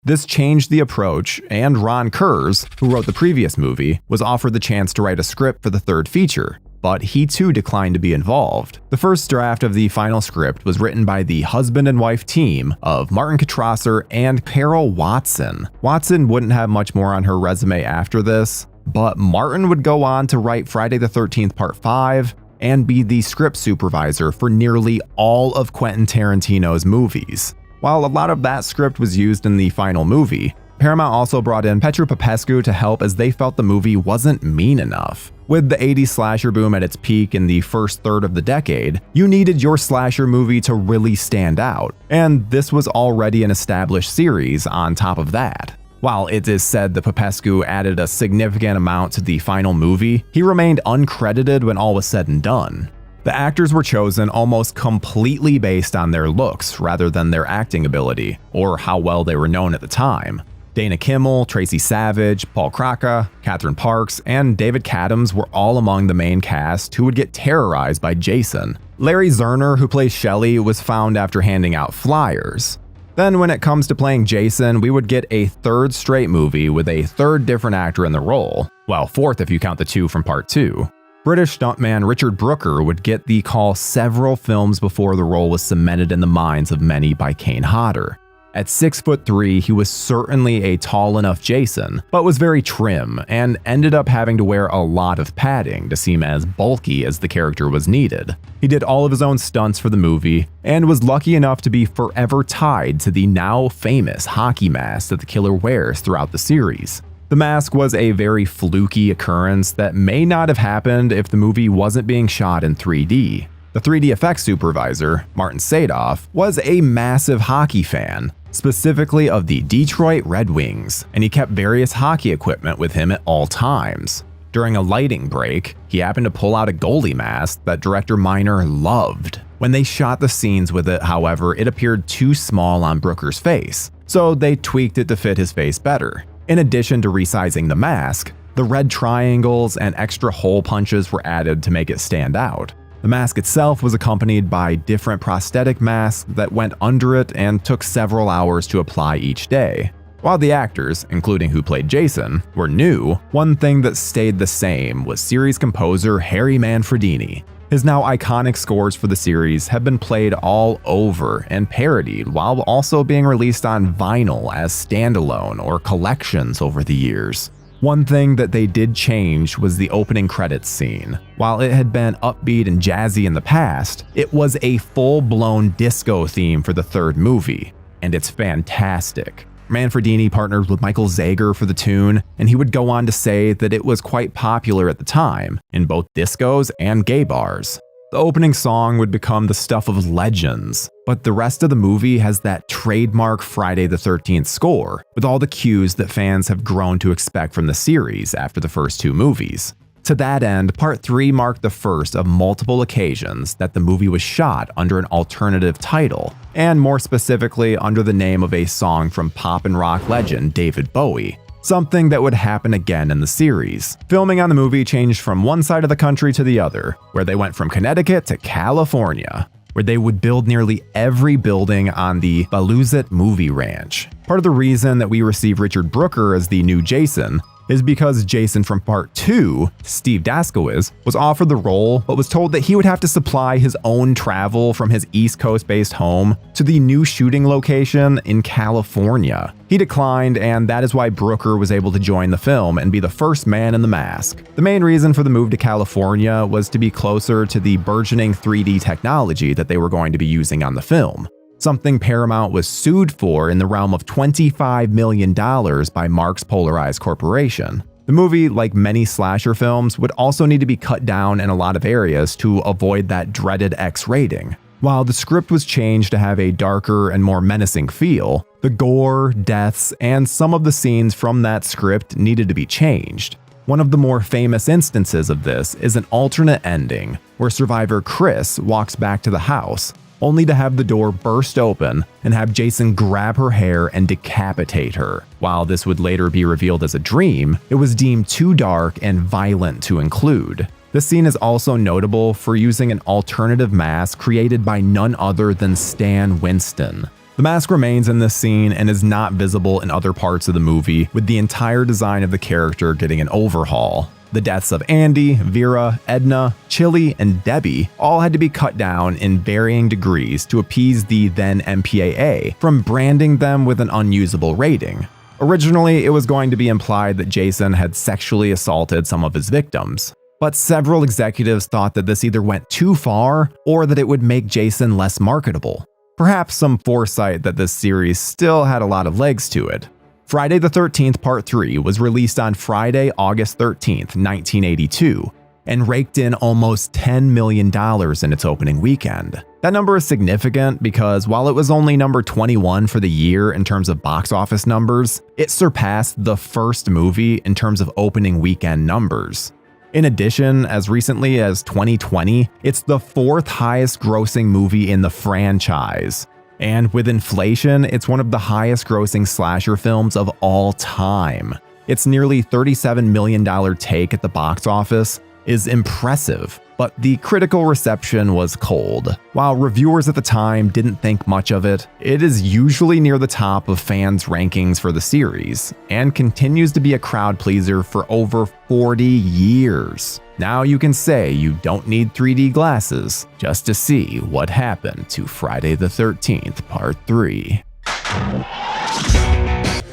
This changed the approach, and Ron Kurz, who wrote the previous movie, was offered the chance to write a script for the third feature, but he too declined to be involved. The first draft of the final script was written by the husband and wife team of Martin Kitrosser and Carol Watson. Watson wouldn't have much more on her resume after this, but Martin would go on to write Friday the 13th Part 5 and be the script supervisor for nearly all of Quentin Tarantino's movies. While a lot of that script was used in the final movie, Paramount also brought in Petru Popescu to help as they felt the movie wasn't mean enough. With the 80s slasher boom at its peak in the first third of the decade, you needed your slasher movie to really stand out, and this was already an established series on top of that. While it is said that Popescu added a significant amount to the final movie, he remained uncredited when all was said and done. The actors were chosen almost completely based on their looks rather than their acting ability, or how well they were known at the time. Dana Kimmel, Tracy Savage, Paul Kratka, Catherine Parks, and David Cadams were all among the main cast who would get terrorized by Jason. Larry Zerner, who plays Shelley, was found after handing out flyers. Then when it comes to playing Jason, we would get a third straight movie with a third different actor in the role. Well, fourth if you count the two from Part 2. British stuntman Richard Brooker would get the call several films before the role was cemented in the minds of many by Kane Hodder. At 6'3", he was certainly a tall enough Jason, but was very trim and ended up having to wear a lot of padding to seem as bulky as the character was needed. He did all of his own stunts for the movie and was lucky enough to be forever tied to the now famous hockey mask that the killer wears throughout the series. The mask was a very fluky occurrence that may not have happened if the movie wasn't being shot in 3D. The 3D effects supervisor, Martin Sadoff, was a massive hockey fan, specifically of the Detroit Red Wings, and he kept various hockey equipment with him at all times. During a lighting break, he happened to pull out a goalie mask that director Miner loved. When they shot the scenes with it, however, it appeared too small on Brooker's face, so they tweaked it to fit his face better. In addition to resizing the mask, the red triangles and extra hole punches were added to make it stand out. The mask itself was accompanied by different prosthetic masks that went under it and took several hours to apply each day. While the actors, including who played Jason, were new, one thing that stayed the same was series composer Harry Manfredini. His now iconic scores for the series have been played all over and parodied while also being released on vinyl as standalone or collections over the years. One thing that they did change was the opening credits scene. While it had been upbeat and jazzy in the past, it was a full-blown disco theme for the third movie, and it's fantastic. Manfredini partnered with Michael Zager for the tune, and he would go on to say that it was quite popular at the time, in both discos and gay bars. The opening song would become the stuff of legends, but the rest of the movie has that trademark Friday the 13th score, with all the cues that fans have grown to expect from the series after the first two movies. To that end, Part 3 marked the first of multiple occasions that the movie was shot under an alternative title, and more specifically under the name of a song from pop and rock legend David Bowie, something that would happen again in the series. Filming on the movie changed from one side of the country to the other, where they went from Connecticut to California, where they would build nearly every building on the Baluzet Movie Ranch. Part of the reason that we receive Richard Brooker as the new Jason is because Jason from Part 2, Steve Daskowitz, was offered the role but was told that he would have to supply his own travel from his East Coast-based home to the new shooting location in California. He declined, and that is why Brooker was able to join the film and be the first man in the mask. The main reason for the move to California was to be closer to the burgeoning 3D technology that they were going to be using on the film, something Paramount was sued for in the realm of $25 million by Marx Polarized Corporation. The movie, like many slasher films, would also need to be cut down in a lot of areas to avoid that dreaded X rating. While the script was changed to have a darker and more menacing feel, the gore, deaths, and some of the scenes from that script needed to be changed. One of the more famous instances of this is an alternate ending, where survivor Chris walks back to the house, only to have the door burst open and have Jason grab her hair and decapitate her. While this would later be revealed as a dream, it was deemed too dark and violent to include. This scene is also notable for using an alternative mask created by none other than Stan Winston. The mask remains in this scene and is not visible in other parts of the movie, with the entire design of the character getting an overhaul. The deaths of Andy, Vera, Edna, Chili, and Debbie all had to be cut down in varying degrees to appease the then MPAA from branding them with an unusable rating. Originally, it was going to be implied that Jason had sexually assaulted some of his victims, but several executives thought that this either went too far or that it would make Jason less marketable. Perhaps some foresight that this series still had a lot of legs to it. Friday the 13th Part 3 was released on Friday, August 13th, 1982, and raked in almost $10 million in its opening weekend. That number is significant because while it was only number 21 for the year in terms of box office numbers, it surpassed the first movie in terms of opening weekend numbers. In addition, as recently as 2020, it's the fourth highest grossing movie in the franchise. And with inflation, it's one of the highest grossing slasher films of all time. Its nearly $37 million take at the box office is impressive, but the critical reception was cold. While reviewers at the time didn't think much of it, it is usually near the top of fans' rankings for the series, and continues to be a crowd pleaser for over 40 years. Now you can say you don't need 3D glasses just to see what happened to Friday the 13th Part 3.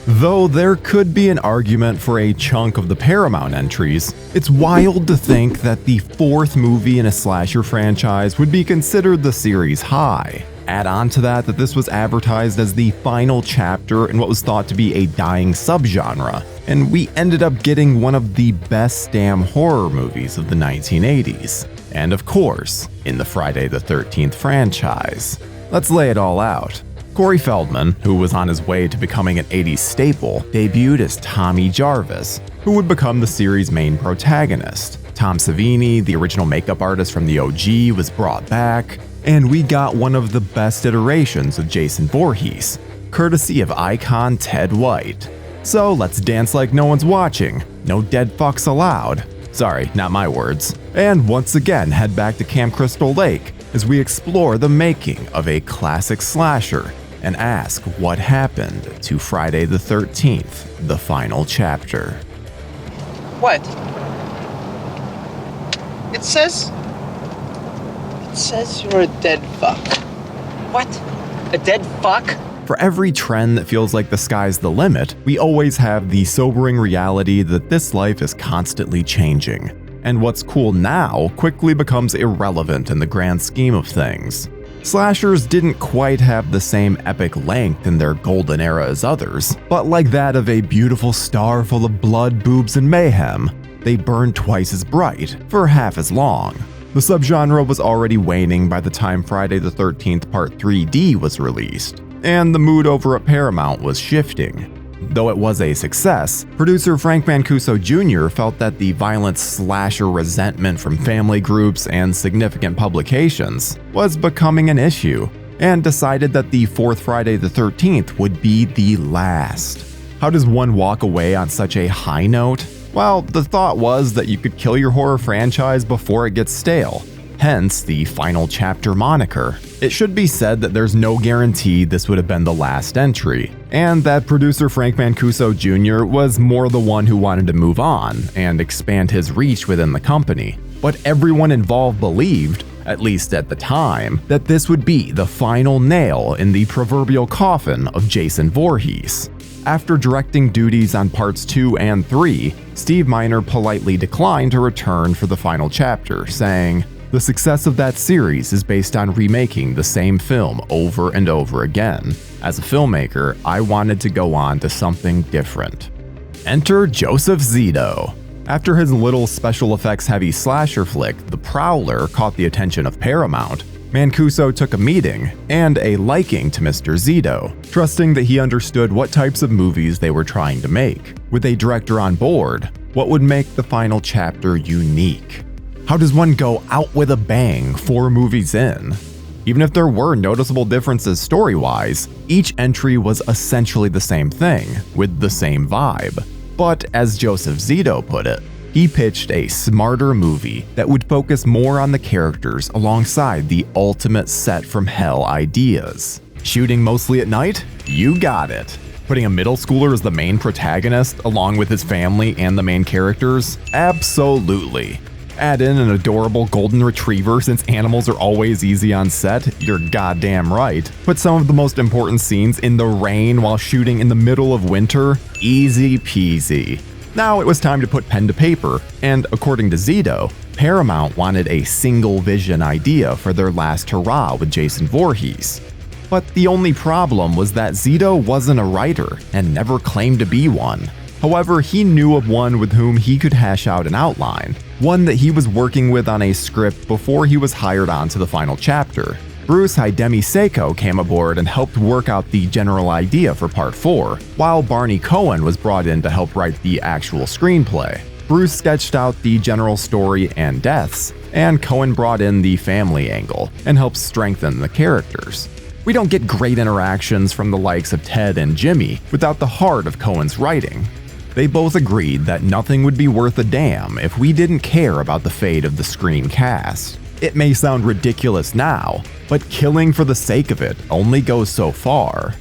Though there could be an argument for a chunk of the Paramount entries, it's wild to think that the fourth movie in a slasher franchise would be considered the series' high. Add on to that this was advertised as the final chapter in what was thought to be a dying subgenre, and we ended up getting one of the best damn horror movies of the 1980s. And of course, in the Friday the 13th franchise. Let's lay it all out. Corey Feldman, who was on his way to becoming an 80s staple, debuted as Tommy Jarvis, who would become the series' main protagonist. Tom Savini, the original makeup artist from the OG, was brought back, and we got one of the best iterations of Jason Voorhees, courtesy of icon Ted White. So let's dance like no one's watching, no dead fucks allowed. Sorry, not my words. And once again head back to Camp Crystal Lake as we explore the making of a classic slasher and ask what happened to Friday the 13th, the final chapter. What? It says you're a dead fuck. What? A dead fuck? For every trend that feels like the sky's the limit, we always have the sobering reality that this life is constantly changing. And what's cool now quickly becomes irrelevant in the grand scheme of things. Slashers didn't quite have the same epic length in their golden era as others, but like that of a beautiful star full of blood, boobs, and mayhem, they burned twice as bright for half as long. The subgenre was already waning by the time Friday the 13th Part 3D was released, and the mood over at Paramount was shifting. Though it was a success, producer Frank Mancuso Jr. felt that the violent slasher resentment from family groups and significant publications was becoming an issue, and decided that the fourth Friday the 13th would be the last. How does one walk away on such a high note? Well, the thought was that you could kill your horror franchise before it gets stale. Hence the final chapter moniker. It should be said that there's no guarantee this would have been the last entry, and that producer Frank Mancuso Jr. was more the one who wanted to move on and expand his reach within the company. But everyone involved believed, at least at the time, that this would be the final nail in the proverbial coffin of Jason Voorhees. After directing duties on parts 2 and 3, Steve Miner politely declined to return for the final chapter, saying, "The success of that series is based on remaking the same film over and over again. As a filmmaker, I wanted to go on to something different." Enter Joseph Zito. After his little special effects heavy slasher flick, The Prowler, caught the attention of Paramount, Mancuso took a meeting and a liking to Mr. Zito, trusting that he understood what types of movies they were trying to make. With a director on board, what would make the final chapter unique? How does one go out with a bang 4 movies in? Even if there were noticeable differences story-wise, each entry was essentially the same thing, with the same vibe. But as Joseph Zito put it, he pitched a smarter movie that would focus more on the characters alongside the ultimate set from hell ideas. Shooting mostly at night? You got it. Putting a middle schooler as the main protagonist, along with his family and the main characters? Absolutely. Add in an adorable golden retriever since animals are always easy on set? You're goddamn right. Put some of the most important scenes in the rain while shooting in the middle of winter? Easy peasy. Now it was time to put pen to paper, and according to Zito, Paramount wanted a single vision idea for their last hurrah with Jason Voorhees. But the only problem was that Zito wasn't a writer and never claimed to be one. However, he knew of one with whom he could hash out an outline, one that he was working with on a script before he was hired on to the final chapter. Bruce Hidemi Seiko came aboard and helped work out the general idea for Part 4, while Barney Cohen was brought in to help write the actual screenplay. Bruce sketched out the general story and deaths, and Cohen brought in the family angle and helped strengthen the characters. We don't get great interactions from the likes of Ted and Jimmy without the heart of Cohen's writing. They both agreed that nothing would be worth a damn if we didn't care about the fate of the Scream cast. It may sound ridiculous now, but killing for the sake of it only goes so far.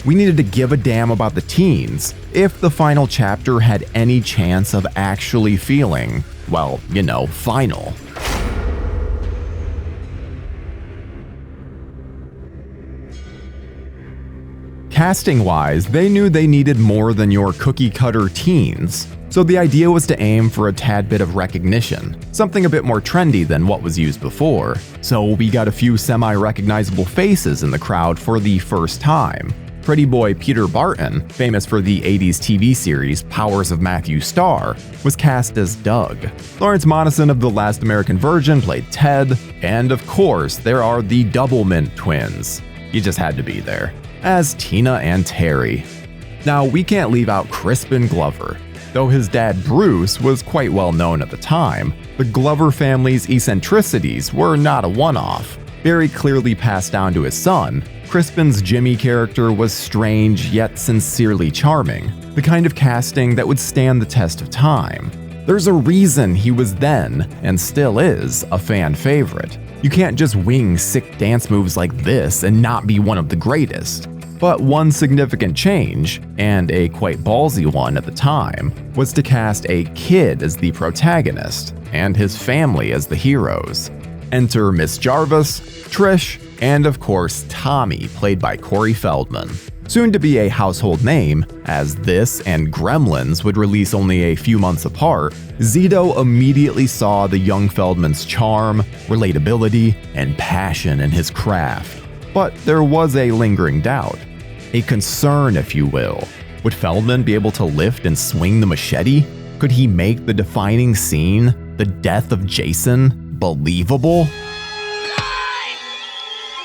We needed to give a damn about the teens if the final chapter had any chance of actually feeling, well, final. Casting-wise, they knew they needed more than your cookie-cutter teens, so the idea was to aim for a tad bit of recognition, something a bit more trendy than what was used before. So we got a few semi-recognizable faces in the crowd for the first time. Pretty boy Peter Barton, famous for the 80s TV series Powers of Matthew Starr, was cast as Doug. Lawrence Monason of The Last American Virgin played Ted, and of course there are the Doublemint twins. You just had to be there. As Tina and Terry. Now, we can't leave out Crispin Glover. Though his dad Bruce was quite well known at the time, the Glover family's eccentricities were not a one-off. Very clearly passed down to his son, Crispin's Jimmy character was strange yet sincerely charming, the kind of casting that would stand the test of time. There's a reason he was then, and still is, a fan favorite. You can't just wing sick dance moves like this and not be one of the greatest. But one significant change, and a quite ballsy one at the time, was to cast a kid as the protagonist, and his family as the heroes. Enter Miss Jarvis, Trish, and of course Tommy, played by Corey Feldman. Soon to be a household name, as this and Gremlins would release only a few months apart, Zito immediately saw the young Feldman's charm, relatability, and passion in his craft. But there was a lingering doubt. A concern, if you will. Would Feldman be able to lift and swing the machete? Could he make the defining scene, the death of Jason, believable?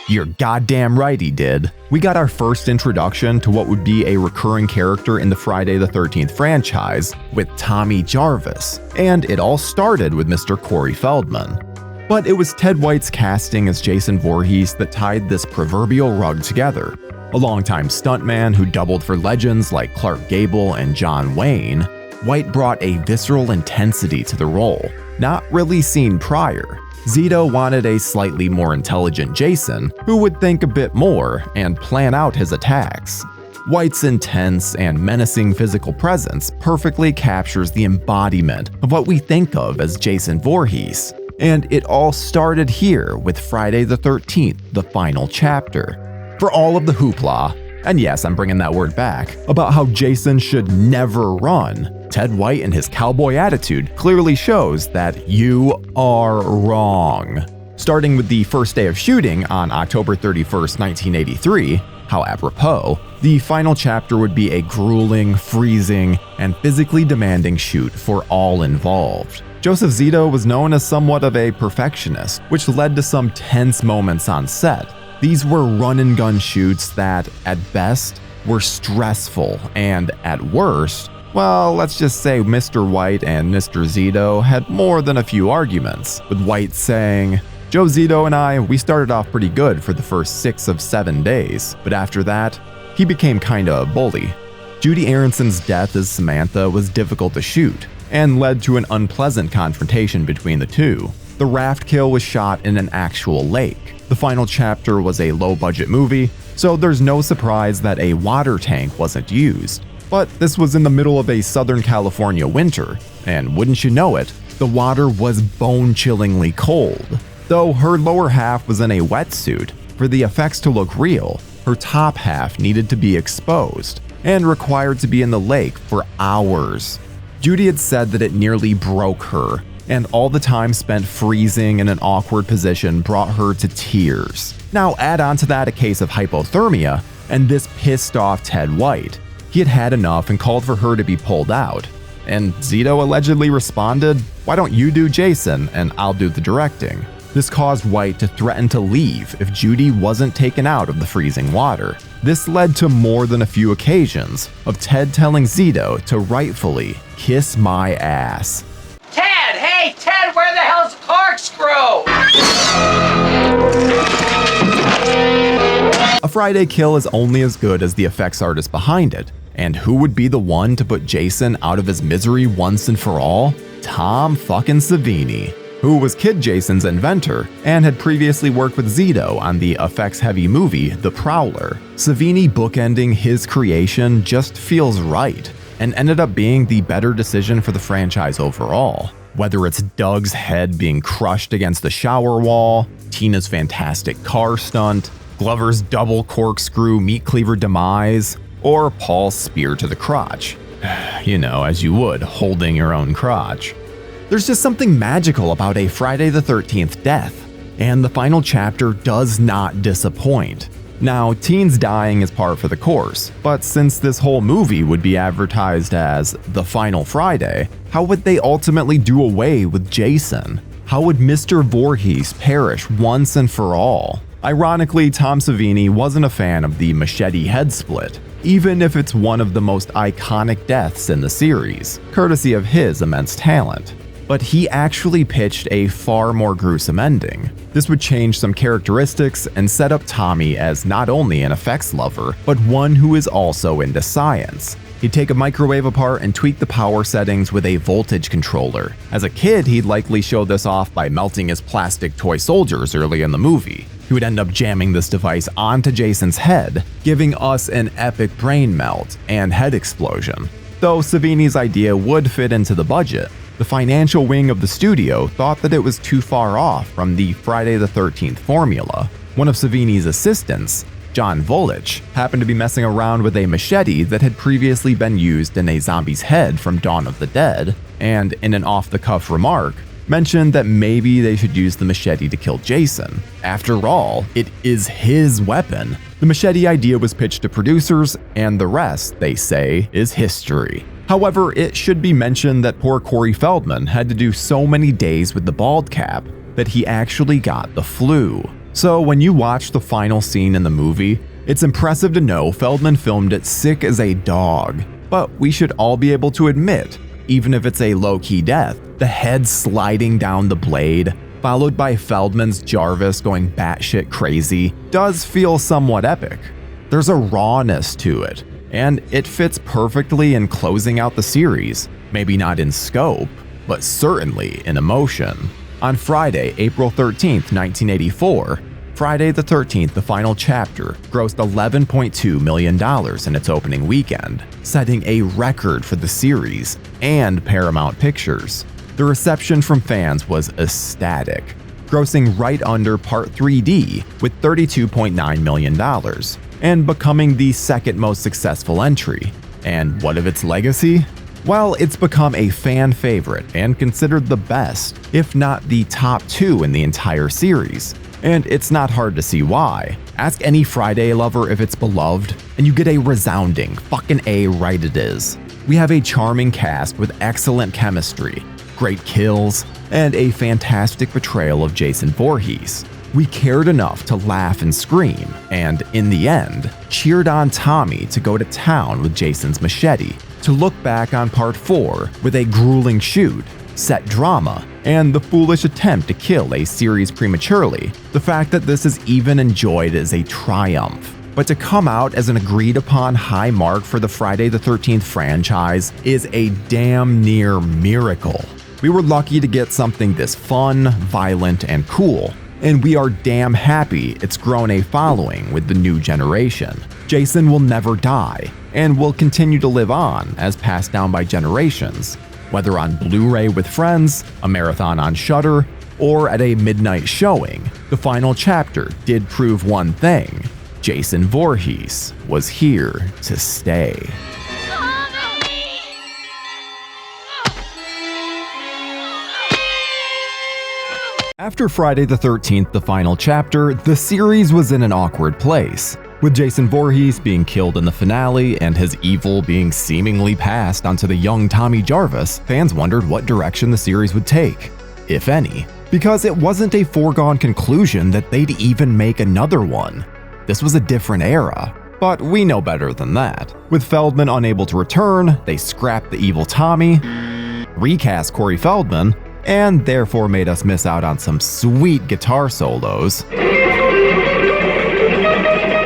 You're goddamn right he did. We got our first introduction to what would be a recurring character in the Friday the 13th franchise with Tommy Jarvis, and it all started with Mr. Corey Feldman. But it was Ted White's casting as Jason Voorhees that tied this proverbial rug together. A longtime stuntman who doubled for legends like Clark Gable and John Wayne, White brought a visceral intensity to the role, not really seen prior. Zito wanted a slightly more intelligent Jason who would think a bit more and plan out his attacks. White's intense and menacing physical presence perfectly captures the embodiment of what we think of as Jason Voorhees. And it all started here with Friday the 13th, the final chapter. For all of the hoopla, and yes, I'm bringing that word back, about how Jason should never run, Ted White and his cowboy attitude clearly shows that you are wrong. Starting with the first day of shooting on October 31st, 1983, how apropos, the final chapter would be a grueling, freezing, and physically demanding shoot for all involved. Joseph Zito was known as somewhat of a perfectionist, which led to some tense moments on set. These were run-and-gun shoots that, at best, were stressful, and at worst, well, let's just say Mr. White and Mr. Zito had more than a few arguments, with White saying, "Joe Zito and I, we started off pretty good for the first 6 of 7 days, but after that, he became kinda a bully." Judy Aaronson's death as Samantha was difficult to shoot, and led to an unpleasant confrontation between the two. The raft kill was shot in an actual lake. The final chapter was a low-budget movie, so there's no surprise that a water tank wasn't used. But this was in the middle of a Southern California winter, and wouldn't you know it, the water was bone-chillingly cold. Though her lower half was in a wetsuit, for the effects to look real, her top half needed to be exposed and required to be in the lake for hours. Judy had said that it nearly broke her, and all the time spent freezing in an awkward position brought her to tears. Now add on to that a case of hypothermia, and this pissed off Ted White. He had had enough and called for her to be pulled out. And Zito allegedly responded, "Why don't you do Jason and I'll do the directing?" This caused White to threaten to leave if Judy wasn't taken out of the freezing water. This led to more than a few occasions of Ted telling Zito to rightfully kiss my ass. Ted! Hey, Ted, where the hell's the corkscrew? A Friday kill is only as good as the effects artist behind it. And who would be the one to put Jason out of his misery once and for all? Tom fucking Savini, who was Kid Jason's inventor and had previously worked with Zito on the effects-heavy movie The Prowler. Savini bookending his creation just feels right, and ended up being the better decision for the franchise overall. Whether it's Doug's head being crushed against the shower wall, Tina's fantastic car stunt, Glover's double corkscrew meat cleaver demise, or Paul's spear to the crotch. You know, as you would, holding your own crotch. There's just something magical about a Friday the 13th death, and the final chapter does not disappoint. Now, teens dying is par for the course, but since this whole movie would be advertised as The Final Friday, how would they ultimately do away with Jason? How would Mr. Voorhees perish once and for all? Ironically, Tom Savini wasn't a fan of the machete head split, even if it's one of the most iconic deaths in the series, courtesy of his immense talent. But he actually pitched a far more gruesome ending. This would change some characteristics and set up Tommy as not only an effects lover, but one who is also into science. He'd take a microwave apart and tweak the power settings with a voltage controller. As a kid, he'd likely show this off by melting his plastic toy soldiers early in the movie. He would end up jamming this device onto Jason's head, giving us an epic brain melt and head explosion. Though Savini's idea would fit into the budget, the financial wing of the studio thought that it was too far off from the Friday the 13th formula. One of Savini's assistants, John Volich, happened to be messing around with a machete that had previously been used in a zombie's head from Dawn of the Dead, and in an off-the-cuff remark, mentioned that maybe they should use the machete to kill Jason. After all, it is his weapon. The machete idea was pitched to producers, and the rest, they say, is history. However, it should be mentioned that poor Corey Feldman had to do so many days with the bald cap that he actually got the flu. So when you watch the final scene in the movie, it's impressive to know Feldman filmed it sick as a dog. But we should all be able to admit, even if it's a low-key death, the head sliding down the blade, followed by Feldman's Jarvis going batshit crazy, does feel somewhat epic. There's a rawness to it, and it fits perfectly in closing out the series, maybe not in scope, but certainly in emotion. On Friday, April 13th, 1984, Friday the 13th, the final chapter, grossed $11.2 million in its opening weekend, setting a record for the series and Paramount Pictures. The reception from fans was ecstatic, grossing right under Part 3D with $32.9 million, and becoming the second most successful entry. And what of its legacy? Well, it's become a fan favorite and considered the best, if not the top 2 in the entire series. And it's not hard to see why. Ask any Friday lover if it's beloved, and you get a resounding fucking A right it is. We have a charming cast with excellent chemistry, great kills, and a fantastic portrayal of Jason Voorhees. We cared enough to laugh and scream, and in the end, cheered on Tommy to go to town with Jason's machete, to look back on Part 4 with a grueling shoot, set drama, and the foolish attempt to kill a series prematurely. The fact that this is even enjoyed is a triumph. But to come out as an agreed upon high mark for the Friday the 13th franchise is a damn near miracle. We were lucky to get something this fun, violent, and cool, and we are damn happy it's grown a following with the new generation. Jason will never die, and will continue to live on as passed down by generations, whether on Blu-ray with friends, a marathon on Shudder, or at a midnight showing. The final chapter did prove one thing: Jason Voorhees was here to stay. After Friday the 13th, the final chapter, the series was in an awkward place. With Jason Voorhees being killed in the finale and his evil being seemingly passed onto the young Tommy Jarvis, fans wondered what direction the series would take, if any, because it wasn't a foregone conclusion that they'd even make another one. This was a different era, but we know better than that. With Feldman unable to return, they scrapped the evil Tommy, recast Corey Feldman, and therefore made us miss out on some sweet guitar solos.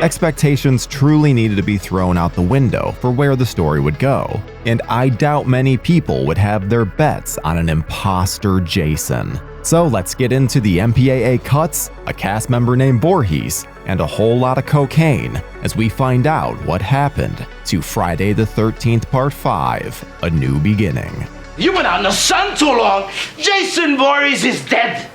Expectations truly needed to be thrown out the window for where the story would go, and I doubt many people would have their bets on an imposter Jason. So let's get into the MPAA cuts, a cast member named Voorhees, and a whole lot of cocaine as we find out what happened to Friday the 13th Part 5, A New Beginning. You went out in the sun too long. Jason Voorhees is dead.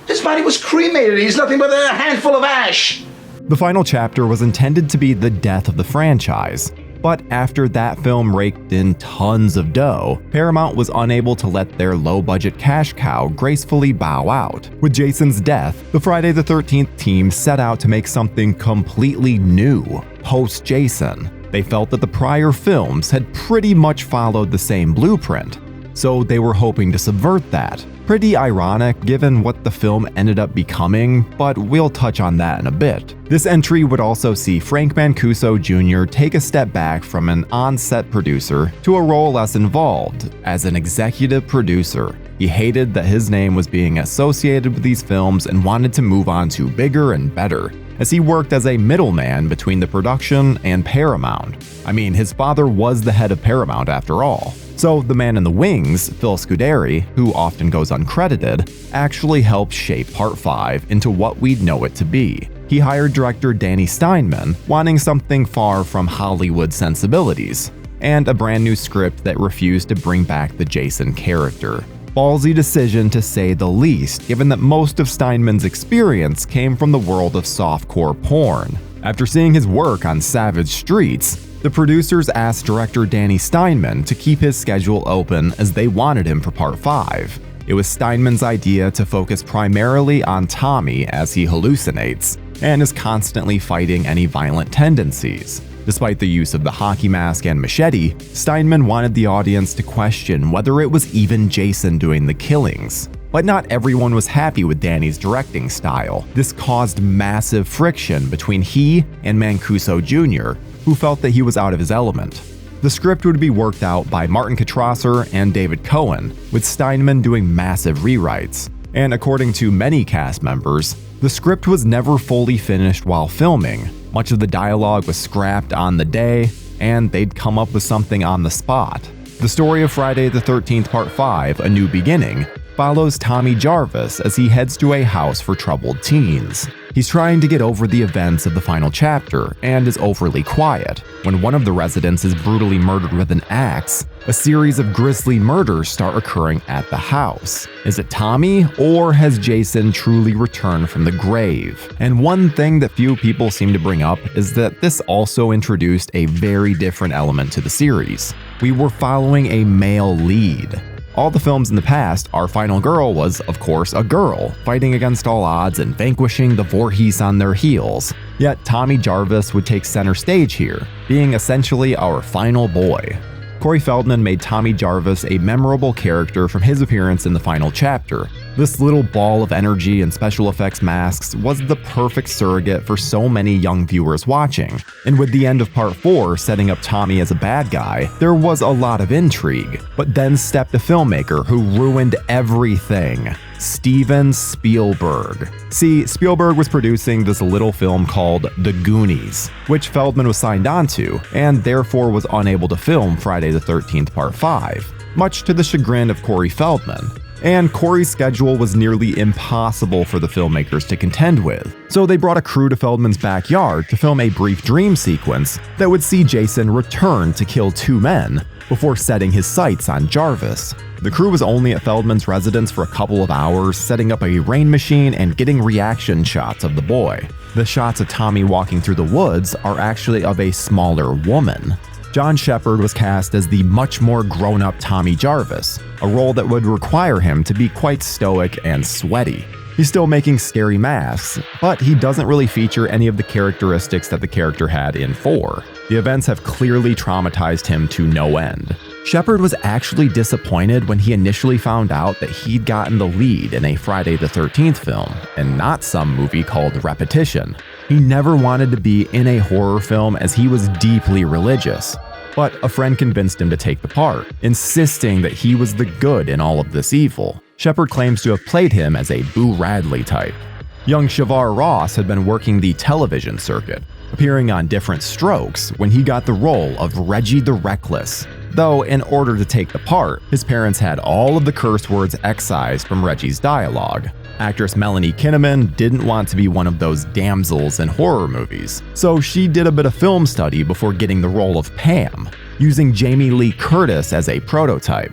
His body was cremated. He's nothing but a handful of ash. The final chapter was intended to be the death of the franchise, but after that film raked in tons of dough, Paramount was unable to let their low-budget cash cow gracefully bow out. With Jason's death, the Friday the 13th team set out to make something completely new, post-Jason. They felt that the prior films had pretty much followed the same blueprint, so they were hoping to subvert that. Pretty ironic given what the film ended up becoming, but we'll touch on that in a bit. This entry would also see Frank Mancuso Jr. take a step back from an on-set producer to a role less involved as an executive producer. He hated that his name was being associated with these films and wanted to move on to bigger and better, as he worked as a middleman between the production and Paramount. I mean, his father was the head of Paramount after all. So the man in the wings, Phil Scuderi, who often goes uncredited, actually helped shape Part 5 into what we'd know it to be. He hired director Danny Steinman, wanting something far from Hollywood sensibilities, and a brand new script that refused to bring back the Jason character. Ballsy decision to say the least, given that most of Steinman's experience came from the world of softcore porn. After seeing his work on Savage Streets, the producers asked director Danny Steinman to keep his schedule open as they wanted him for Part 5. It was Steinman's idea to focus primarily on Tommy as he hallucinates and is constantly fighting any violent tendencies. Despite the use of the hockey mask and machete, Steinman wanted the audience to question whether it was even Jason doing the killings. But not everyone was happy with Danny's directing style. This caused massive friction between he and Mancuso Jr., who felt that he was out of his element. The script would be worked out by Martin Katrasser and David Cohen, with Steinman doing massive rewrites. And according to many cast members, the script was never fully finished while filming. Much of the dialogue was scrapped on the day, and they'd come up with something on the spot. The story of Friday the 13th Part 5, A New Beginning, follows Tommy Jarvis as he heads to a house for troubled teens. He's trying to get over the events of the final chapter and is overly quiet. When one of the residents is brutally murdered with an axe, a series of grisly murders start occurring at the house. Is it Tommy, or has Jason truly returned from the grave? And one thing that few people seem to bring up is that this also introduced a very different element to the series. We were following a male lead. All the films in the past, our final girl was, of course, a girl, fighting against all odds and vanquishing the Voorhees on their heels. Yet Tommy Jarvis would take center stage here, being essentially our final boy. Corey Feldman made Tommy Jarvis a memorable character from his appearance in the final chapter. This little ball of energy and special effects masks was the perfect surrogate for so many young viewers watching. And with the end of Part 4 setting up Tommy as a bad guy, there was a lot of intrigue. But then stepped a filmmaker who ruined everything: Steven Spielberg. See, Spielberg was producing this little film called The Goonies, which Feldman was signed onto, and therefore was unable to film Friday the 13th Part 5. Much to the chagrin of Corey Feldman, and Corey's schedule was nearly impossible for the filmmakers to contend with. So they brought a crew to Feldman's backyard to film a brief dream sequence that would see Jason return to kill 2 men before setting his sights on Jarvis. The crew was only at Feldman's residence for a couple of hours, setting up a rain machine and getting reaction shots of the boy. The shots of Tommy walking through the woods are actually of a smaller woman. John Shepherd was cast as the much more grown-up Tommy Jarvis, a role that would require him to be quite stoic and sweaty. He's still making scary masks, but he doesn't really feature any of the characteristics that the character had in 4. The events have clearly traumatized him to no end. Shepherd was actually disappointed when he initially found out that he'd gotten the lead in a Friday the 13th film, and not some movie called Repetition. He never wanted to be in a horror film as he was deeply religious. But a friend convinced him to take the part, insisting that he was the good in all of this evil. Shepherd claims to have played him as a Boo Radley type. Young Shavar Ross had been working the television circuit, appearing on different strokes when he got the role of Reggie the Reckless. Though, in order to take the part, his parents had all of the curse words excised from Reggie's dialogue. Actress Melanie Kinnaman didn't want to be one of those damsels in horror movies, so she did a bit of film study before getting the role of Pam, using Jamie Lee Curtis as a prototype.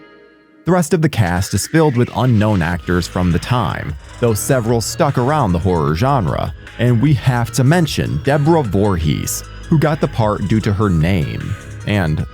The rest of the cast is filled with unknown actors from the time, though several stuck around the horror genre, and we have to mention Deborah Voorhees, who got the part due to her name and,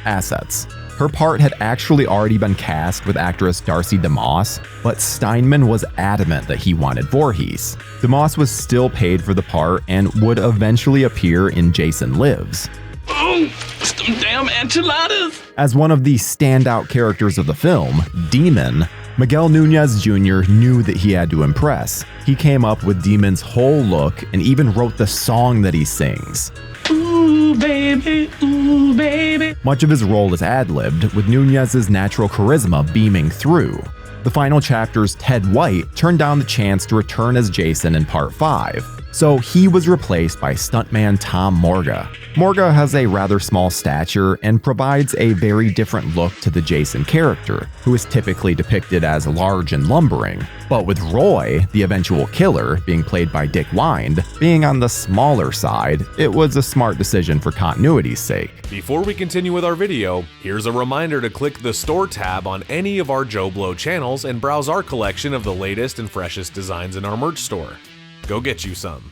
assets. Her part had actually already been cast with actress Darcy DeMoss, but Steinman was adamant that he wanted Voorhees. DeMoss was still paid for the part and would eventually appear in Jason Lives. Oh, some damn enchiladas! As one of the standout characters of the film, Demon, Miguel Nunez Jr. knew that he had to impress. He came up with Demon's whole look and even wrote the song that he sings. Ooh, baby, ooh, baby. Much of his role is ad-libbed, with Nunez's natural charisma beaming through. The final chapter's Ted White turned down the chance to return as Jason in Part 5, so he was replaced by stuntman Tom Morga. Morga has a rather small stature and provides a very different look to the Jason character, who is typically depicted as large and lumbering. But with Roy, the eventual killer, being played by Dick Wind, being on the smaller side, it was a smart decision for continuity's sake. Before we continue with our video, here's a reminder to click the Store tab on any of our JoBlo channels and browse our collection of the latest and freshest designs in our merch store. Go get you some.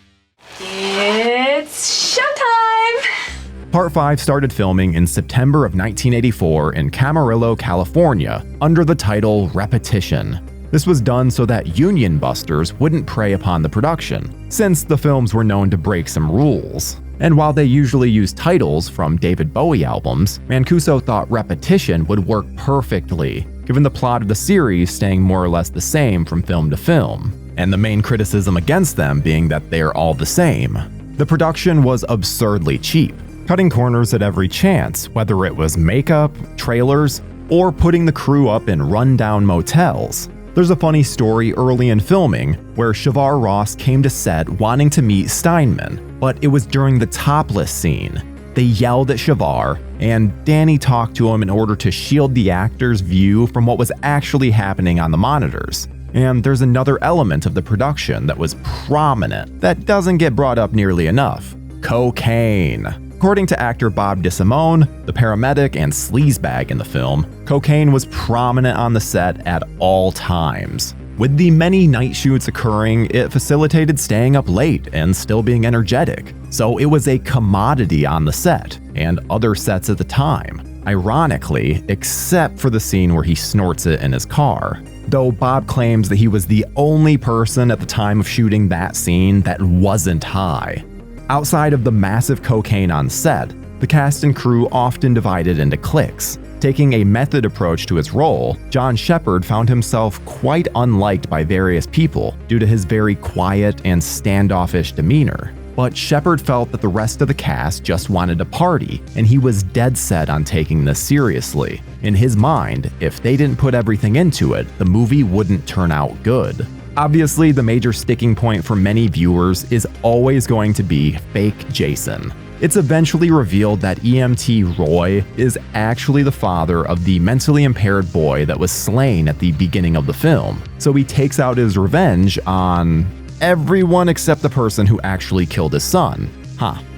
It's showtime! Part 5 started filming in September of 1984 in Camarillo, California, under the title Repetition. This was done so that union busters wouldn't prey upon the production, since the films were known to break some rules. And while they usually use titles from David Bowie albums, Mancuso thought Repetition would work perfectly, given the plot of the series staying more or less the same from film to film, and the main criticism against them being that they're all the same. The production was absurdly cheap, cutting corners at every chance, whether it was makeup, trailers, or putting the crew up in run-down motels. There's a funny story early in filming where Shavar Ross came to set wanting to meet Steinman, but it was during the topless scene. They yelled at Shavar, and Danny talked to him in order to shield the actor's view from what was actually happening on the monitors. And there's another element of the production that was prominent that doesn't get brought up nearly enough: cocaine. According to actor Bob DeSimone, the paramedic and sleazebag in the film, cocaine was prominent on the set at all times. With the many night shoots occurring, it facilitated staying up late and still being energetic, so it was a commodity on the set and other sets at the time, ironically, except for the scene where he snorts it in his car. Though Bob claims that he was the only person at the time of shooting that scene that wasn't high. Outside of the massive cocaine on set, the cast and crew often divided into cliques. Taking a method approach to his role, John Shepherd found himself quite unliked by various people due to his very quiet and standoffish demeanor. But Shepherd felt that the rest of the cast just wanted to party, and he was dead set on taking this seriously. In his mind, if they didn't put everything into it, the movie wouldn't turn out good. Obviously, the major sticking point for many viewers is always going to be fake Jason. It's eventually revealed that EMT Roy is actually the father of the mentally impaired boy that was slain at the beginning of the film. So he takes out his revenge on everyone except the person who actually killed his son.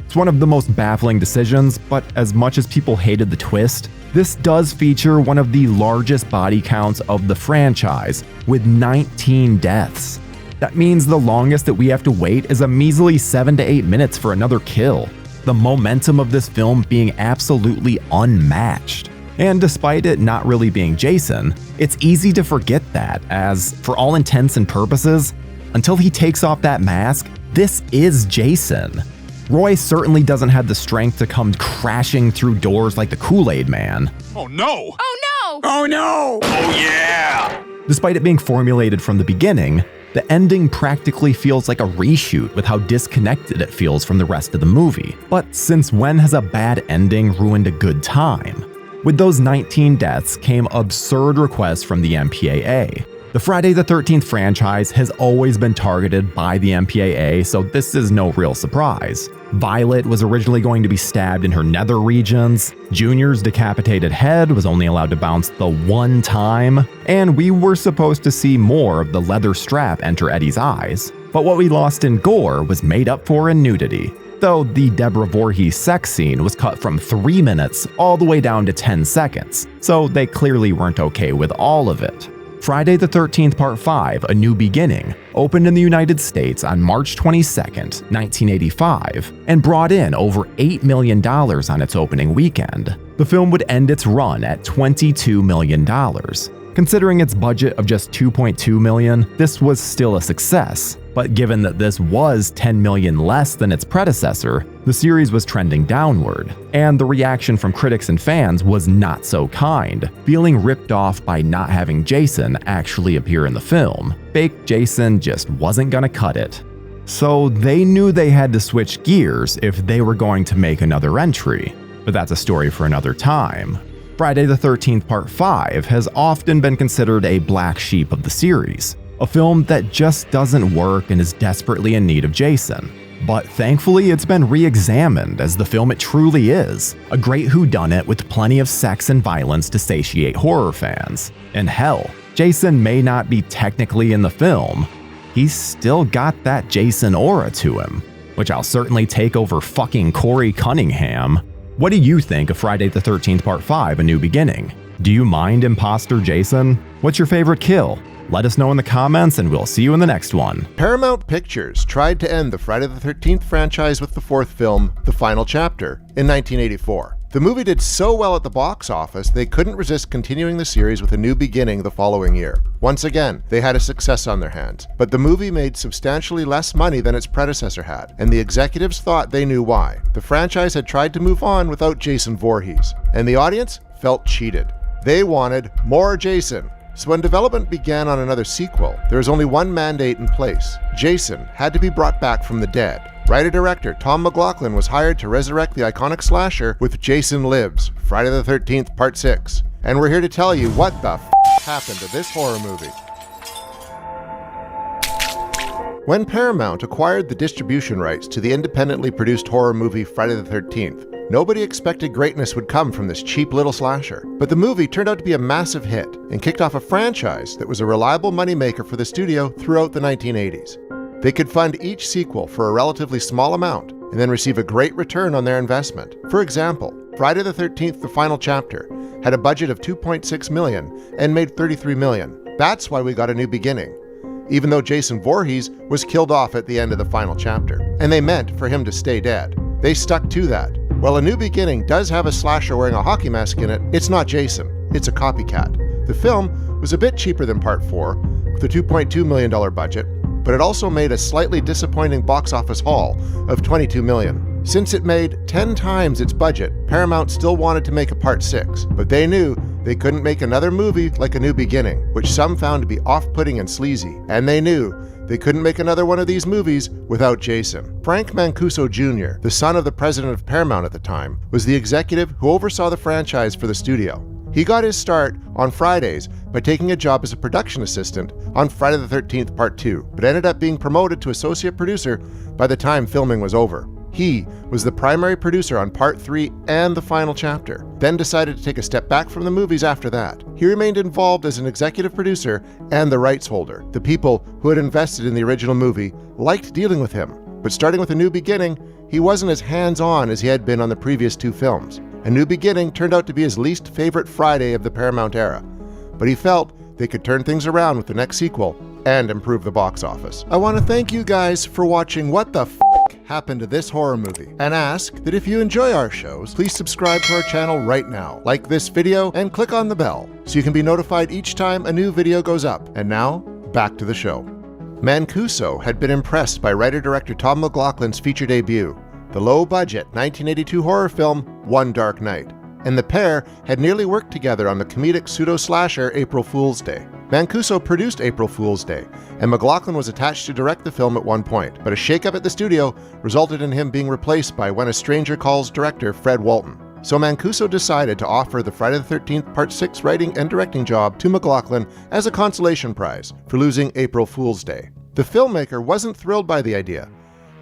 It's one of the most baffling decisions, but as much as people hated the twist, this does feature one of the largest body counts of the franchise, with 19 deaths. That means the longest that we have to wait is a measly 7 to 8 minutes for another kill. The momentum of this film being absolutely unmatched. And despite it not really being Jason, it's easy to forget that, as for all intents and purposes, until he takes off that mask, this is Jason. Roy certainly doesn't have the strength to come crashing through doors like the Kool-Aid Man. Oh no! Oh no! Oh no! Oh yeah! Despite it being formulated from the beginning, the ending practically feels like a reshoot with how disconnected it feels from the rest of the movie. But since when has a bad ending ruined a good time? With those 19 deaths came absurd requests from the MPAA. The Friday the 13th franchise has always been targeted by the MPAA, so this is no real surprise. Violet was originally going to be stabbed in her nether regions, Junior's decapitated head was only allowed to bounce the one time, and we were supposed to see more of the leather strap enter Eddie's eyes. But what we lost in gore was made up for in nudity, though the Deborah Voorhees sex scene was cut from 3 minutes all the way down to 10 seconds, so they clearly weren't okay with all of it. Friday the 13th Part 5, A New Beginning, opened in the United States on March 22nd, 1985, and brought in over $8 million on its opening weekend. The film would end its run at $22 million. Considering its budget of just $2.2 million, this was still a success. But given that this was $10 million less than its predecessor, the series was trending downward, and the reaction from critics and fans was not so kind, feeling ripped off by not having Jason actually appear in the film. Fake Jason just wasn't gonna cut it. So they knew they had to switch gears if they were going to make another entry, but that's a story for another time. Friday the 13th Part 5 has often been considered a black sheep of the series, a film that just doesn't work and is desperately in need of Jason. But thankfully it's been re-examined as the film it truly is, a great whodunit with plenty of sex and violence to satiate horror fans. And hell, Jason may not be technically in the film, he's still got that Jason aura to him, which I'll certainly take over fucking Corey Cunningham. What do you think of Friday the 13th Part 5, A New Beginning? Do you mind imposter Jason? What's your favorite kill? Let us know in the comments and we'll see you in the next one. Paramount Pictures tried to end the Friday the 13th franchise with the fourth film, The Final Chapter, in 1984. The movie did so well at the box office, they couldn't resist continuing the series with A New Beginning the following year. Once again, they had a success on their hands, but the movie made substantially less money than its predecessor had, and the executives thought they knew why. The franchise had tried to move on without Jason Voorhees, and the audience felt cheated. They wanted more Jason. So when development began on another sequel, there was only one mandate in place. Jason had to be brought back from the dead. Writer-director Tom McLaughlin was hired to resurrect the iconic slasher with Jason Lives, Friday the 13th Part 6. And we're here to tell you what the happened to this horror movie. When Paramount acquired the distribution rights to the independently produced horror movie Friday the 13th, nobody expected greatness would come from this cheap little slasher. But the movie turned out to be a massive hit and kicked off a franchise that was a reliable moneymaker for the studio throughout the 1980s. They could fund each sequel for a relatively small amount and then receive a great return on their investment. For example, Friday the 13th, The Final Chapter, had a budget of $2.6 million and made $33 million. That's why we got A New Beginning, even though Jason Voorhees was killed off at the end of the final chapter, and they meant for him to stay dead. They stuck to that. While A New Beginning does have a slasher wearing a hockey mask in it, it's not Jason, it's a copycat. The film was a bit cheaper than Part 4, with a $2.2 million budget, but it also made a slightly disappointing box office haul of $22 million. Since it made 10 times its budget, Paramount still wanted to make a Part 6, but they knew they couldn't make another movie like A New Beginning, which some found to be off-putting and sleazy, and they knew they couldn't make another one of these movies without Jason. Frank Mancuso Jr., the son of the president of Paramount at the time, was the executive who oversaw the franchise for the studio. He got his start on Fridays by taking a job as a production assistant on Friday the 13th Part 2, but ended up being promoted to associate producer by the time filming was over. He was the primary producer on Part 3 and the final chapter, then decided to take a step back from the movies after that. He remained involved as an executive producer and the rights holder. The people who had invested in the original movie liked dealing with him, but starting with A New Beginning, he wasn't as hands-on as he had been on the previous 2 films. A New Beginning turned out to be his least favorite Friday of the Paramount era, but he felt they could turn things around with the next sequel and improve the box office. I want to thank you guys for watching What the F*** Happened to This Horror Movie, and ask that if you enjoy our shows, please subscribe to our channel right now, like this video, and click on the bell so you can be notified each time a new video goes up. And now, back to the show. Mancuso had been impressed by writer-director Tom McLaughlin's feature debut, the low-budget 1982 horror film One Dark Night, and the pair had nearly worked together on the comedic pseudo-slasher April Fool's Day. Mancuso produced April Fool's Day, and McLaughlin was attached to direct the film at one point, but a shakeup at the studio resulted in him being replaced by When a Stranger Calls director Fred Walton. So Mancuso decided to offer the Friday the 13th Part 6 writing and directing job to McLaughlin as a consolation prize for losing April Fool's Day. The filmmaker wasn't thrilled by the idea,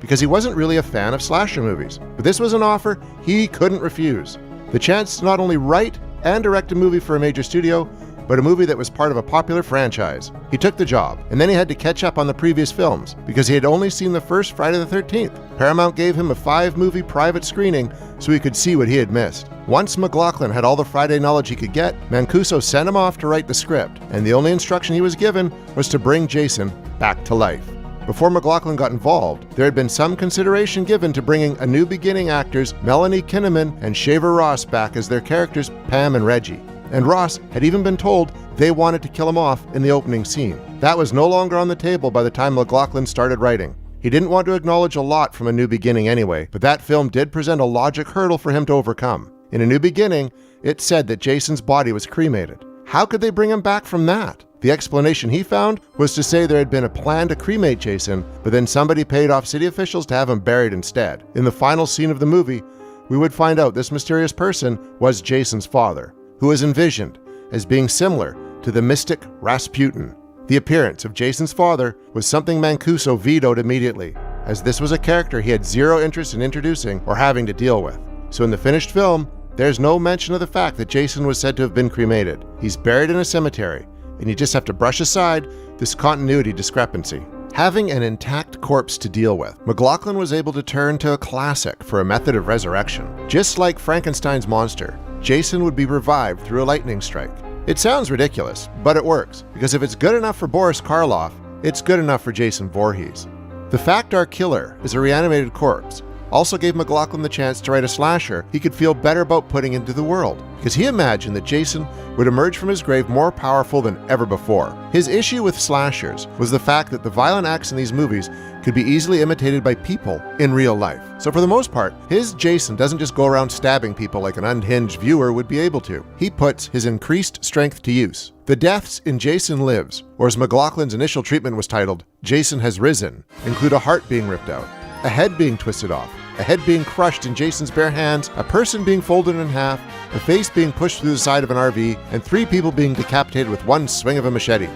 because he wasn't really a fan of slasher movies, but this was an offer he couldn't refuse. The chance to not only write and direct a movie for a major studio, but a movie that was part of a popular franchise. He took the job, and then he had to catch up on the previous films, because he had only seen the first Friday the 13th. Paramount gave him a 5-movie private screening so he could see what he had missed. Once McLaughlin had all the Friday knowledge he could get, Mancuso sent him off to write the script, and the only instruction he was given was to bring Jason back to life. Before McLaughlin got involved, there had been some consideration given to bringing A New Beginning actors Melanie Kinnaman and Shaver Ross back as their characters Pam and Reggie. And Ross had even been told they wanted to kill him off in the opening scene. That was no longer on the table by the time McLaughlin started writing. He didn't want to acknowledge a lot from A New Beginning anyway, but that film did present a logic hurdle for him to overcome. In A New Beginning, it said that Jason's body was cremated. How could they bring him back from that? The explanation he found was to say there had been a plan to cremate Jason, but then somebody paid off city officials to have him buried instead. In the final scene of the movie, we would find out this mysterious person was Jason's father, who was envisioned as being similar to the mystic Rasputin. The appearance of Jason's father was something Mancuso vetoed immediately, as this was a character he had zero interest in introducing or having to deal with. So in the finished film, there's no mention of the fact that Jason was said to have been cremated. He's buried in a cemetery, and you just have to brush aside this continuity discrepancy. Having an intact corpse to deal with, McLaughlin was able to turn to a classic for a method of resurrection. Just like Frankenstein's monster, Jason would be revived through a lightning strike. It sounds ridiculous, but it works, because if it's good enough for Boris Karloff, it's good enough for Jason Voorhees. The fact our killer is a reanimated corpse also gave McLaughlin the chance to write a slasher he could feel better about putting into the world, because he imagined that Jason would emerge from his grave more powerful than ever before. His issue with slashers was the fact that the violent acts in these movies could be easily imitated by people in real life. So for the most part, his Jason doesn't just go around stabbing people like an unhinged viewer would be able to. He puts his increased strength to use. The deaths in Jason Lives, or as McLaughlin's initial treatment was titled, Jason Has Risen, include a heart being ripped out, a head being twisted off, a head being crushed in Jason's bare hands, a person being folded in half, a face being pushed through the side of an RV, and 3 people being decapitated with one swing of a machete.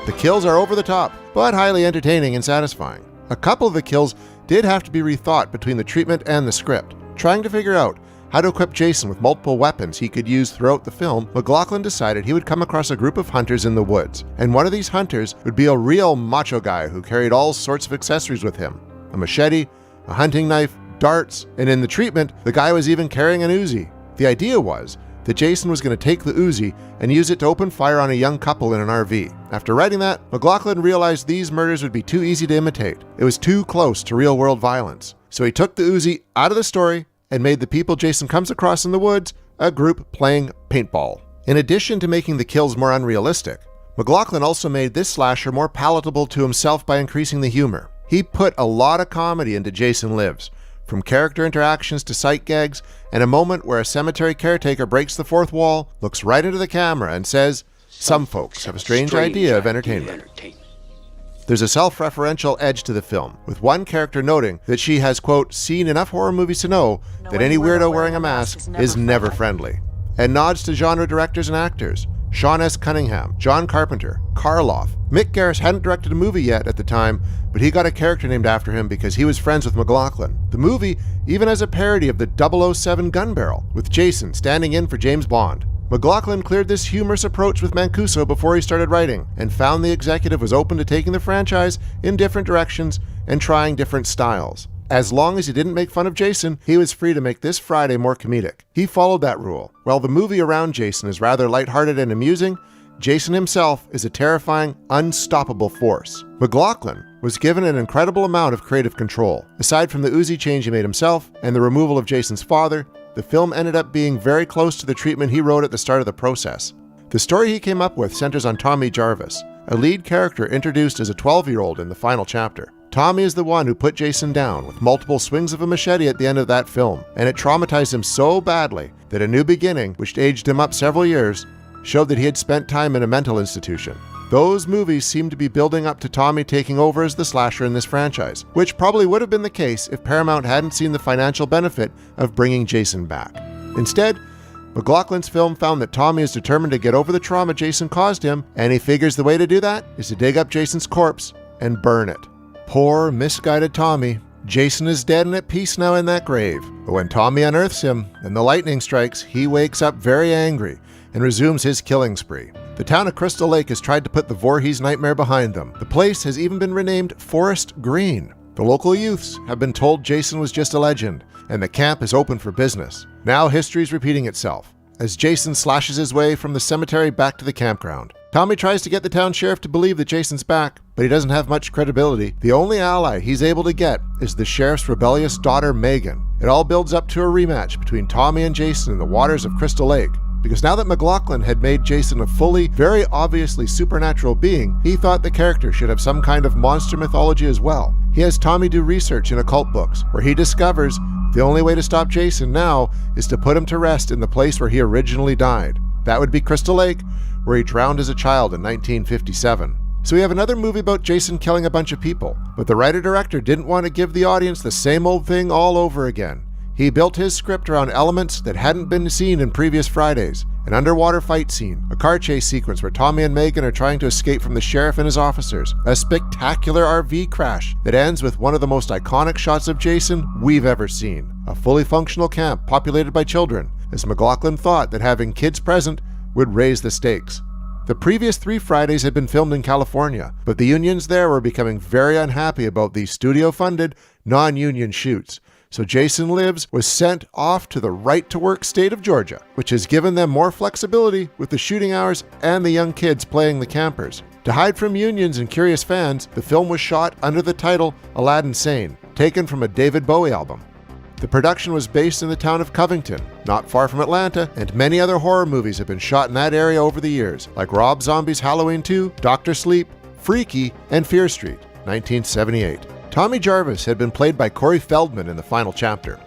The kills are over the top, but highly entertaining and satisfying. A couple of the kills did have to be rethought between the treatment and the script. Trying to figure out how to equip Jason with multiple weapons he could use throughout the film, McLaughlin decided he would come across a group of hunters in the woods, and one of these hunters would be a real macho guy who carried all sorts of accessories with him. A machete, a hunting knife, darts, and in the treatment, the guy was even carrying an Uzi. The idea was that Jason was going to take the Uzi and use it to open fire on a young couple in an RV. After writing that, McLaughlin realized these murders would be too easy to imitate. It was too close to real-world violence. So he took the Uzi out of the story and made the people Jason comes across in the woods a group playing paintball. In addition to making the kills more unrealistic, McLaughlin also made this slasher more palatable to himself by increasing the humor. He put a lot of comedy into Jason Lives, from character interactions to sight gags, and a moment where a cemetery caretaker breaks the fourth wall, looks right into the camera, and says, "Some folks have a strange idea of entertainment." There's a self-referential edge to the film, with one character noting that she has, quote, "seen enough horror movies to know that any weirdo wearing a mask is never friendly," and nods to genre directors and actors. Sean S. Cunningham, John Carpenter, Karloff. Mick Garris hadn't directed a movie yet at the time, but he got a character named after him because he was friends with McLaughlin. The movie even has a parody of the 007 gun barrel, with Jason standing in for James Bond. McLaughlin cleared this humorous approach with Mancuso before he started writing, and found the executive was open to taking the franchise in different directions and trying different styles. As long as he didn't make fun of Jason, he was free to make this Friday more comedic. He followed that rule. While the movie around Jason is rather lighthearted and amusing, Jason himself is a terrifying, unstoppable force. McLaughlin was given an incredible amount of creative control. Aside from the Uzi change he made himself and the removal of Jason's father, the film ended up being very close to the treatment he wrote at the start of the process. The story he came up with centers on Tommy Jarvis, a lead character introduced as a 12-year-old in the final chapter. Tommy is the one who put Jason down with multiple swings of a machete at the end of that film, and it traumatized him so badly that A New Beginning, which aged him up several years, showed that he had spent time in a mental institution. Those movies seem to be building up to Tommy taking over as the slasher in this franchise, which probably would have been the case if Paramount hadn't seen the financial benefit of bringing Jason back. Instead, McLaughlin's film found that Tommy is determined to get over the trauma Jason caused him, and he figures the way to do that is to dig up Jason's corpse and burn it. Poor, misguided Tommy. Jason is dead and at peace now in that grave. But when Tommy unearths him and the lightning strikes, he wakes up very angry and resumes his killing spree. The town of Crystal Lake has tried to put the Voorhees nightmare behind them. The place has even been renamed Forest Green. The local youths have been told Jason was just a legend, and the camp is open for business. Now history's repeating itself, as Jason slashes his way from the cemetery back to the campground. Tommy tries to get the town sheriff to believe that Jason's back, but he doesn't have much credibility. The only ally he's able to get is the sheriff's rebellious daughter, Megan. It all builds up to a rematch between Tommy and Jason in the waters of Crystal Lake. Because now that McLaughlin had made Jason a fully, very obviously supernatural being, he thought the character should have some kind of monster mythology as well. He has Tommy do research in occult books, where he discovers the only way to stop Jason now is to put him to rest in the place where he originally died. That would be Crystal Lake, where he drowned as a child in 1957. So we have another movie about Jason killing a bunch of people, but the writer-director didn't want to give the audience the same old thing all over again. He built his script around elements that hadn't been seen in previous Fridays. An underwater fight scene, a car chase sequence where Tommy and Megan are trying to escape from the sheriff and his officers, a spectacular RV crash that ends with one of the most iconic shots of Jason we've ever seen, a fully functional camp populated by children, as McLaughlin thought that having kids present would raise the stakes. The previous 3 Fridays had been filmed in California, but the unions there were becoming very unhappy about these studio-funded, non-union shoots. So Jason Lives was sent off to the right-to-work state of Georgia, which has given them more flexibility with the shooting hours and the young kids playing the campers. To hide from unions and curious fans, the film was shot under the title Aladdin Sane, taken from a David Bowie album. The production was based in the town of Covington, not far from Atlanta, and many other horror movies have been shot in that area over the years, like Rob Zombie's Halloween 2, Dr. Sleep, Freaky, and Fear Street, 1978. Tommy Jarvis had been played by Corey Feldman in the final chapter,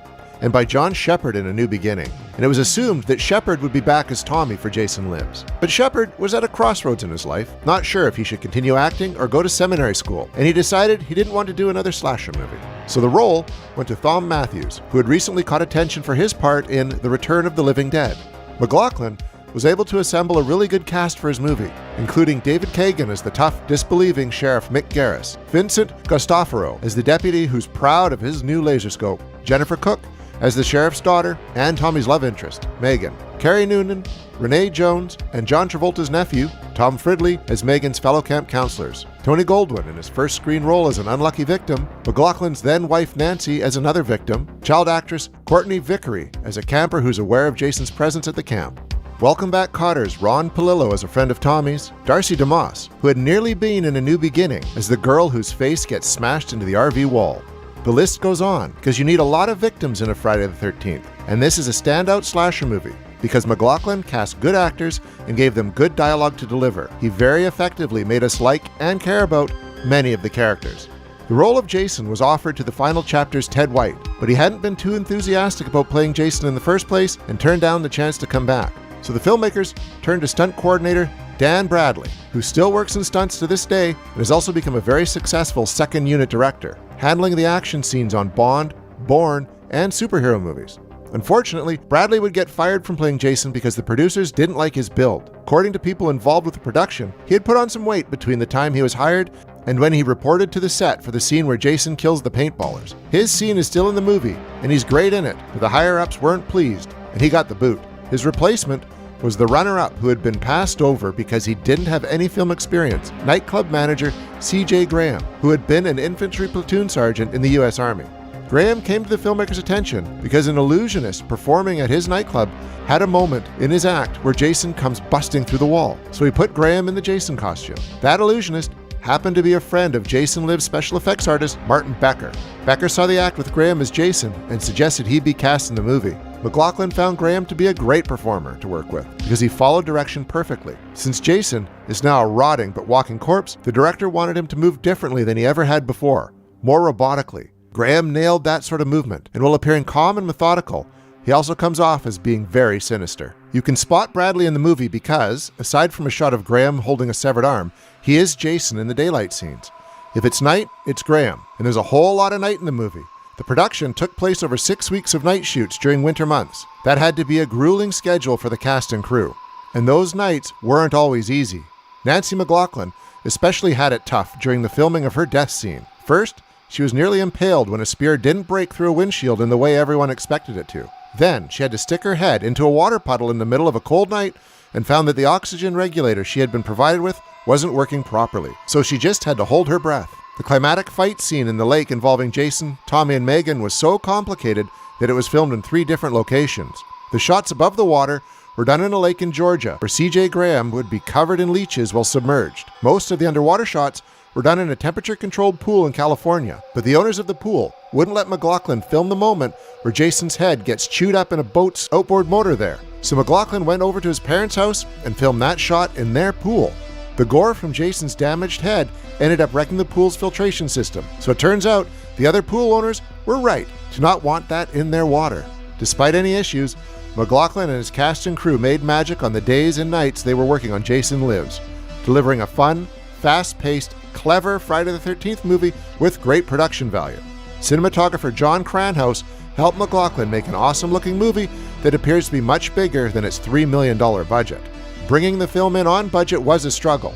and by John Shepard in A New Beginning, and it was assumed that Shepard would be back as Tommy for Jason Lives. But Shepard was at a crossroads in his life, not sure if he should continue acting or go to seminary school, and he decided he didn't want to do another slasher movie. So the role went to Thom Matthews, who had recently caught attention for his part in The Return of the Living Dead. McLaughlin was able to assemble a really good cast for his movie, including David Kagan as the tough, disbelieving Sheriff Mick Garris, Vincent Gostafaro as the deputy who's proud of his new laser scope, Jennifer Cook as the sheriff's daughter and Tommy's love interest, Megan, Carrie Noonan, Renee Jones, and John Travolta's nephew, Tom Fridley, as Megan's fellow camp counselors, Tony Goldwyn in his first screen role as an unlucky victim, McLaughlin's then-wife Nancy as another victim, child actress Courtney Vickery as a camper who's aware of Jason's presence at the camp, Welcome Back Cotter's Ron Palillo as a friend of Tommy's, Darcy DeMoss, who had nearly been in A New Beginning as the girl whose face gets smashed into the RV wall. The list goes on, because you need a lot of victims in a Friday the 13th, and this is a standout slasher movie, because McLaughlin cast good actors and gave them good dialogue to deliver. He very effectively made us like and care about many of the characters. The role of Jason was offered to the final chapter's Ted White, but he hadn't been too enthusiastic about playing Jason in the first place and turned down the chance to come back. So the filmmakers turned to stunt coordinator Dan Bradley, who still works in stunts to this day and has also become a very successful second unit director, handling the action scenes on Bond, Bourne, and superhero movies. Unfortunately, Bradley would get fired from playing Jason because the producers didn't like his build. According to people involved with the production, he had put on some weight between the time he was hired and when he reported to the set for the scene where Jason kills the paintballers. His scene is still in the movie, and he's great in it, but the higher-ups weren't pleased, and he got the boot. His replacement was the runner-up who had been passed over because he didn't have any film experience, nightclub manager C.J. Graham, who had been an infantry platoon sergeant in the U.S. Army. Graham came to the filmmaker's attention because an illusionist performing at his nightclub had a moment in his act where Jason comes busting through the wall, so he put Graham in the Jason costume. That illusionist happened to be a friend of Jason Lives special effects artist Martin Becker. Becker saw the act with Graham as Jason and suggested he be cast in the movie. McLaughlin found Graham to be a great performer to work with because he followed direction perfectly. Since Jason is now a rotting but walking corpse, the director wanted him to move differently than he ever had before, more robotically. Graham nailed that sort of movement, and while appearing calm and methodical, he also comes off as being very sinister. You can spot Bradley in the movie because, aside from a shot of Graham holding a severed arm, he is Jason in the daylight scenes. If it's night, it's Graham, and there's a whole lot of night in the movie. The production took place over 6 weeks of night shoots during winter months. That had to be a grueling schedule for the cast and crew, and those nights weren't always easy. Nancy McLaughlin especially had it tough during the filming of her death scene. First, she was nearly impaled when a spear didn't break through a windshield in the way everyone expected it to. Then, she had to stick her head into a water puddle in the middle of a cold night and found that the oxygen regulator she had been provided with wasn't working properly, so she just had to hold her breath. The climatic fight scene in the lake involving Jason, Tommy, and Megan was so complicated that it was filmed in 3 different locations. The shots above the water were done in a lake in Georgia, where C.J. Graham would be covered in leeches while submerged. Most of the underwater shots were done in a temperature-controlled pool in California, but the owners of the pool wouldn't let McLaughlin film the moment where Jason's head gets chewed up in a boat's outboard motor there. So McLaughlin went over to his parents' house and filmed that shot in their pool. The gore from Jason's damaged head ended up wrecking the pool's filtration system, so it turns out the other pool owners were right to not want that in their water. Despite any issues, McLaughlin and his cast and crew made magic on the days and nights they were working on Jason Lives, delivering a fun, fast-paced, clever Friday the 13th movie with great production value. Cinematographer John Cranhouse helped McLaughlin make an awesome-looking movie that appears to be much bigger than its $3 million budget. Bringing the film in on budget was a struggle.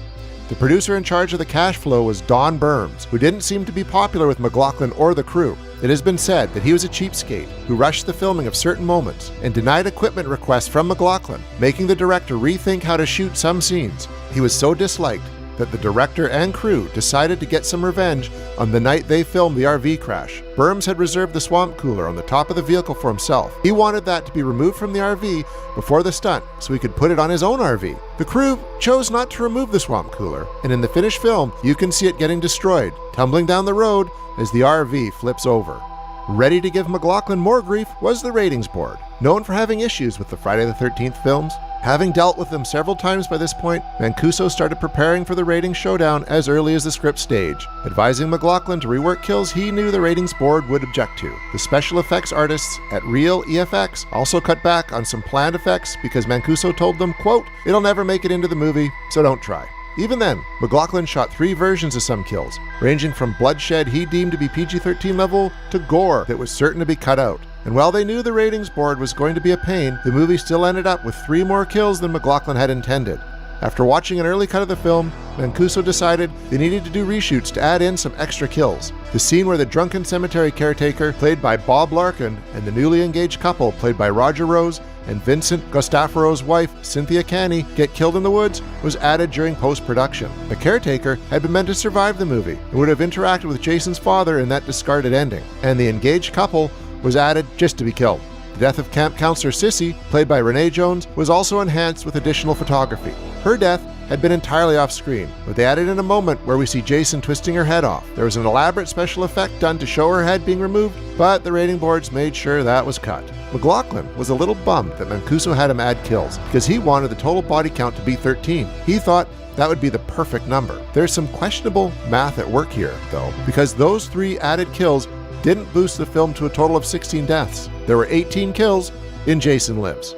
The producer in charge of the cash flow was Don Burns, who didn't seem to be popular with McLaughlin or the crew. It has been said that he was a cheapskate who rushed the filming of certain moments and denied equipment requests from McLaughlin, making the director rethink how to shoot some scenes. He was so disliked that the director and crew decided to get some revenge on the night they filmed the RV crash. Burns had reserved the swamp cooler on the top of the vehicle for himself. He wanted that to be removed from the RV before the stunt so he could put it on his own RV. The crew chose not to remove the swamp cooler, and in the finished film, you can see it getting destroyed, tumbling down the road as the RV flips over. Ready to give McLaughlin more grief was the ratings board, known for having issues with the Friday the 13th films. Having dealt with them several times by this point, Mancuso started preparing for the ratings showdown as early as the script stage, advising McLaughlin to rework kills he knew the ratings board would object to. The special effects artists at Real EFX also cut back on some planned effects because Mancuso told them, quote, "It'll never make it into the movie, so don't try." Even then, McLaughlin shot 3 versions of some kills, ranging from bloodshed he deemed to be PG-13 level to gore that was certain to be cut out. And while they knew the ratings board was going to be a pain, the movie still ended up with 3 more kills than McLaughlin had intended. After watching an early cut of the film, Mancuso decided they needed to do reshoots to add in some extra kills. The scene where the drunken cemetery caretaker, played by Bob Larkin, and the newly engaged couple, played by Roger Rose and Vincent Gostafero's wife, Cynthia Canny, get killed in the woods, was added during post-production. The caretaker had been meant to survive the movie and would have interacted with Jason's father in that discarded ending, and the engaged couple was added just to be killed. The death of camp counselor Sissy, played by Renee Jones, was also enhanced with additional photography. Her death had been entirely off screen, but they added in a moment where we see Jason twisting her head off. There was an elaborate special effect done to show her head being removed, but the rating boards made sure that was cut. McLaughlin was a little bummed that Mancuso had him add kills because he wanted the total body count to be 13. He thought that would be the perfect number. There's some questionable math at work here, though, because those 3 added kills didn't boost the film to a total of 16 deaths. There were 18 kills in Jason Lives.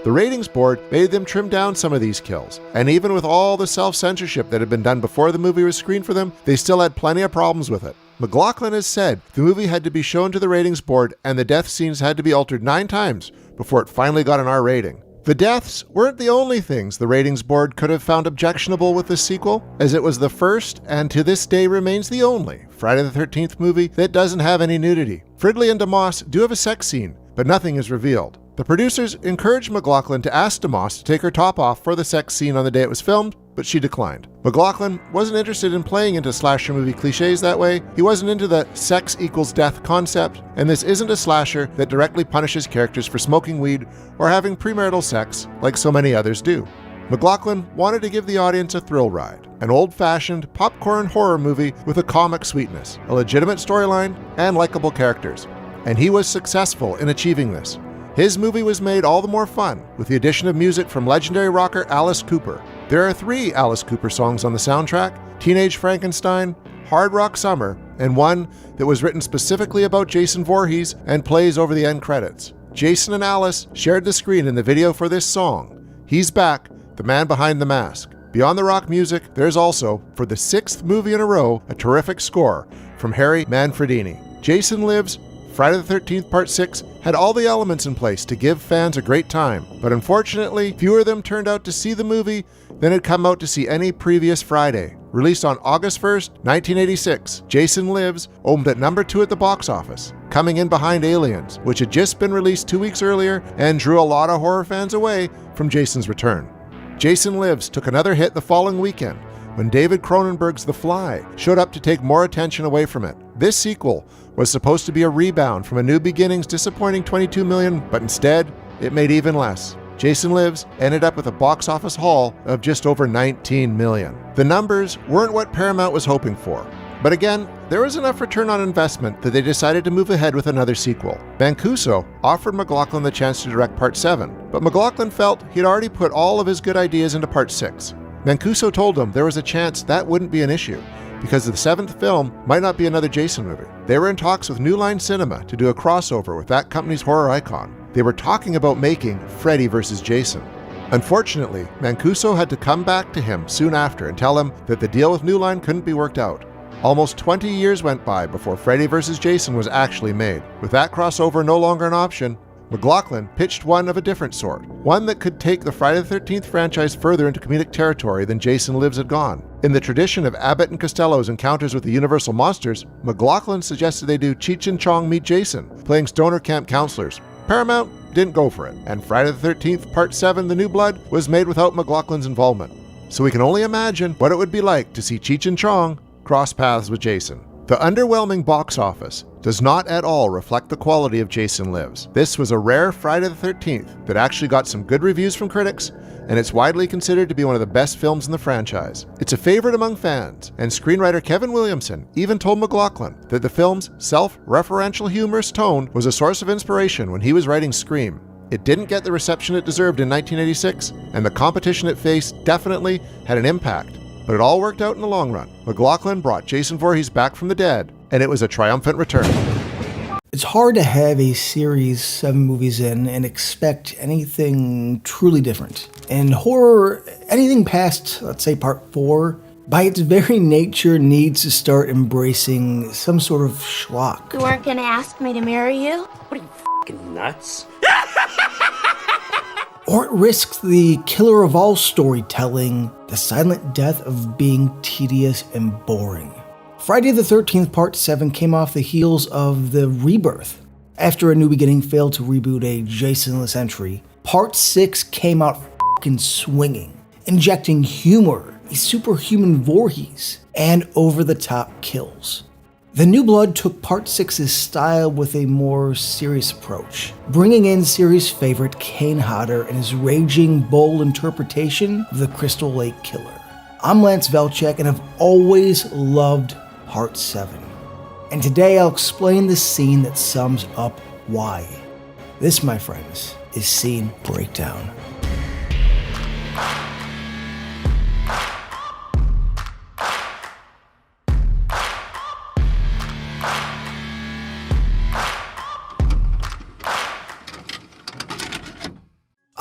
The ratings board made them trim down some of these kills, and even with all the self-censorship that had been done before the movie was screened for them, they still had plenty of problems with it. McLaughlin has said the movie had to be shown to the ratings board and the death scenes had to be altered 9 times before it finally got an R rating. The deaths weren't the only things the ratings board could have found objectionable with this sequel, as it was the first, and to this day remains the only, Friday the 13th movie that doesn't have any nudity. Fridley and DeMoss do have a sex scene, but nothing is revealed. The producers encouraged McLaughlin to ask DeMoss to take her top off for the sex scene on the day it was filmed, but she declined. McLaughlin wasn't interested in playing into slasher movie cliches that way. He wasn't into the sex equals death concept, and this isn't a slasher that directly punishes characters for smoking weed or having premarital sex like so many others do. McLaughlin wanted to give the audience a thrill ride, an old-fashioned popcorn horror movie with a comic sweetness, a legitimate storyline, and likable characters. And he was successful in achieving this. His movie was made all the more fun with the addition of music from legendary rocker Alice Cooper. There are 3 Alice Cooper songs on the soundtrack: Teenage Frankenstein, Hard Rock Summer, and one that was written specifically about Jason Voorhees and plays over the end credits. Jason and Alice shared the screen in the video for this song. He's back, the man behind the mask. Beyond the rock music, there's also, for the 6th movie in a row, a terrific score from Harry Manfredini. Jason Lives, Friday the 13th Part 6 had all the elements in place to give fans a great time, but unfortunately, fewer of them turned out to see the movie than had come out to see any previous Friday. Released on August 1st, 1986, Jason Lives opened at number 2 at the box office, coming in behind Aliens, which had just been released 2 weeks earlier and drew a lot of horror fans away from Jason's return. Jason Lives took another hit the following weekend when David Cronenberg's The Fly showed up to take more attention away from it. This sequel was supposed to be a rebound from A New Beginning's disappointing $22 million, but instead, it made even less. Jason Lives ended up with a box office haul of just over $19 million. The numbers weren't what Paramount was hoping for, but again, there was enough return on investment that they decided to move ahead with another sequel. Mancuso offered McLaughlin the chance to direct Part 7, but McLaughlin felt he'd already put all of his good ideas into Part 6. Mancuso told him there was a chance that wouldn't be an issue, because the 7th film might not be another Jason movie. They were in talks with New Line Cinema to do a crossover with that company's horror icon. They were talking about making Freddy vs. Jason. Unfortunately, Mancuso had to come back to him soon after and tell him that the deal with New Line couldn't be worked out. Almost 20 years went by before Freddy vs. Jason was actually made. With that crossover no longer an option, McLaughlin pitched one of a different sort, one that could take the Friday the 13th franchise further into comedic territory than Jason Lives had gone. In the tradition of Abbott and Costello's encounters with the Universal Monsters, McLaughlin suggested they do Cheech and Chong Meet Jason, playing stoner camp counselors. Paramount didn't go for it, and Friday the 13th Part 7, The New Blood, was made without McLaughlin's involvement. So we can only imagine what it would be like to see Cheech and Chong cross paths with Jason. The underwhelming box office does not at all reflect the quality of Jason Lives. This was a rare Friday the 13th that actually got some good reviews from critics, and it's widely considered to be one of the best films in the franchise. It's a favorite among fans, and screenwriter Kevin Williamson even told McLaughlin that the film's self-referential humorous tone was a source of inspiration when he was writing Scream. It didn't get the reception it deserved in 1986, and the competition it faced definitely had an impact. But it all worked out in the long run. McLaughlin brought Jason Voorhees back from the dead, and it was a triumphant return. It's hard to have a series 7 movies in and expect anything truly different. In horror, anything past, let's say, Part 4, by its very nature needs to start embracing some sort of schlock. You weren't gonna ask me to marry you? What are you, f***ing nuts? Or it risks the killer of all storytelling, the silent death of being tedious and boring. Friday the 13th Part 7 came off the heels of the rebirth. After A New Beginning failed to reboot a Jason-less entry, Part 6 came out f***ing swinging, injecting humor, a superhuman Voorhees, and over-the-top kills. The New Blood took Part 6's style with a more serious approach, bringing in series favorite Kane Hodder and his raging, bold interpretation of the Crystal Lake Killer. I'm Lance Velchek, and I've always loved Part 7. And today I'll explain the scene that sums up why. This, my friends, is Scene Breakdown.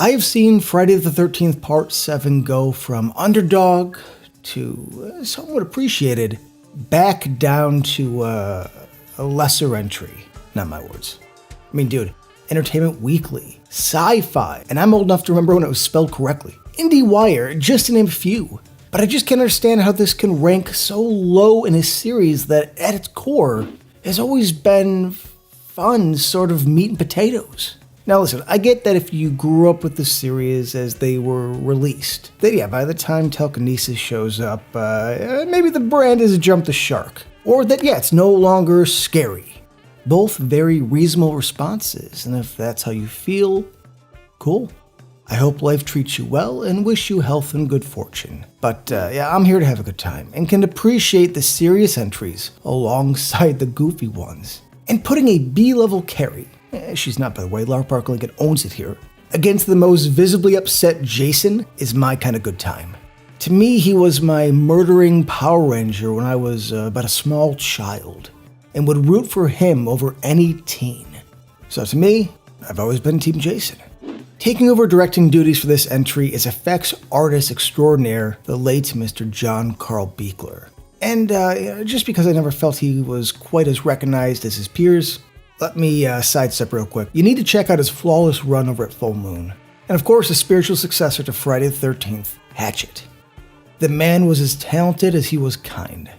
I have seen Friday the 13th Part 7 go from underdog to somewhat appreciated back down to a lesser entry. Not my words. I mean, dude, Entertainment Weekly, Sci-Fi, and I'm old enough to remember when it was spelled correctly. IndieWire, just to name a few. But I just can't understand how this can rank so low in a series that, at its core, has always been fun, sort of meat and potatoes. Now listen, I get that if you grew up with the series as they were released, that yeah, by the time telekinesis shows up, maybe the brand has jumped the shark. Or that yeah, it's no longer scary. Both very reasonable responses, and if that's how you feel, cool. I hope life treats you well and wish you health and good fortune. But yeah, I'm here to have a good time and can appreciate the serious entries alongside the goofy ones. And putting a B-level Carrie, she's not by the way, Lara Park Lincoln owns it here, against the most visibly upset Jason is my kind of good time. To me, he was my murdering Power Ranger when I was but a small child, and would root for him over any teen. So to me, I've always been Team Jason. Taking over directing duties for this entry is effects artist extraordinaire, the late Mr. John Carl Buechler. And just because I never felt he was quite as recognized as his peers, let me sidestep real quick. You need to check out his flawless run over at Full Moon. And of course, a spiritual successor to Friday the 13th, Hatchet. The man was as talented as he was kind.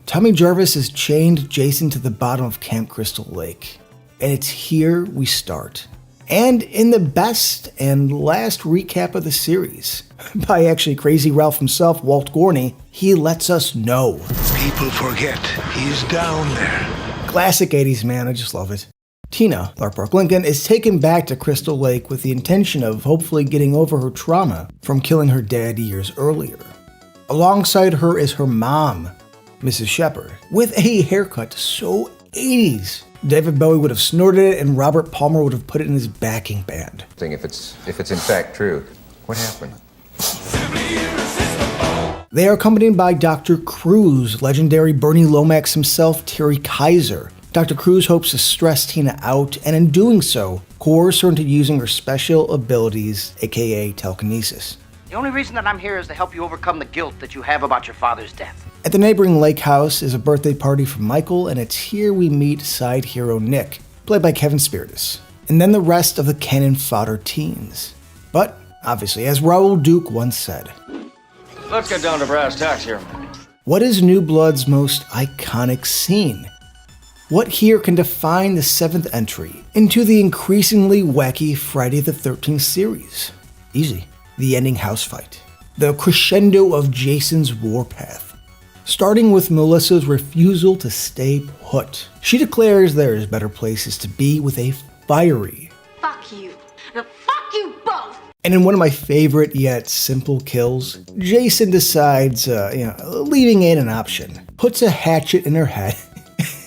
Tommy Jarvis has chained Jason to the bottom of Camp Crystal Lake. And it's here we start. And in the best and last recap of the series, by actually Crazy Ralph himself, Walt Gorney, he lets us know. People forget he's down there. Classic 80s, man, I just love it. Tina, Lara Park Lincoln, is taken back to Crystal Lake with the intention of hopefully getting over her trauma from killing her dad years earlier. Alongside her is her mom, Mrs. Shepard, with a haircut so 80s. David Bowie would have snorted it and Robert Palmer would have put it in his backing band. If it's in fact true, what happened? They are accompanied by Dr. Cruz, legendary Bernie Lomax himself, Terry Kaiser. Dr. Cruz hopes to stress Tina out, and in doing so, coerce her into using her special abilities, aka telekinesis. The only reason that I'm here is to help you overcome the guilt that you have about your father's death. At the neighboring lake house is a birthday party for Michael, and it's here we meet side hero Nick, played by Kevin Spiritus, and then the rest of the cannon fodder teens. But, obviously, as Raoul Duke once said, let's get down to brass tacks here. What is New Blood's most iconic scene? What here can define the 7th entry into the increasingly wacky Friday the 13th series? Easy. The ending house fight. The crescendo of Jason's warpath. Starting with Melissa's refusal to stay put. She declares there is better places to be with a fiery Fuck you. Now fuck you both. And in one of my favorite yet simple kills, Jason decides, leaving in an option. Puts a hatchet in her head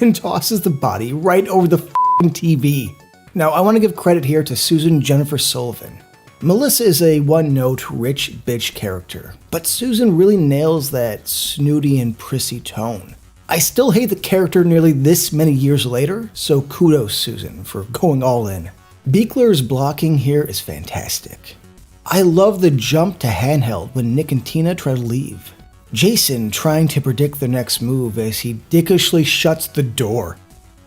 and tosses the body right over the TV. Now, I want to give credit here to Susan Jennifer Sullivan. Melissa is a one-note rich bitch character, but Susan really nails that snooty and prissy tone. I still hate the character nearly this many years later, so kudos Susan for going all in. Buechler's blocking here is fantastic. I love the jump to handheld when Nick and Tina try to leave. Jason trying to predict their next move as he dickishly shuts the door.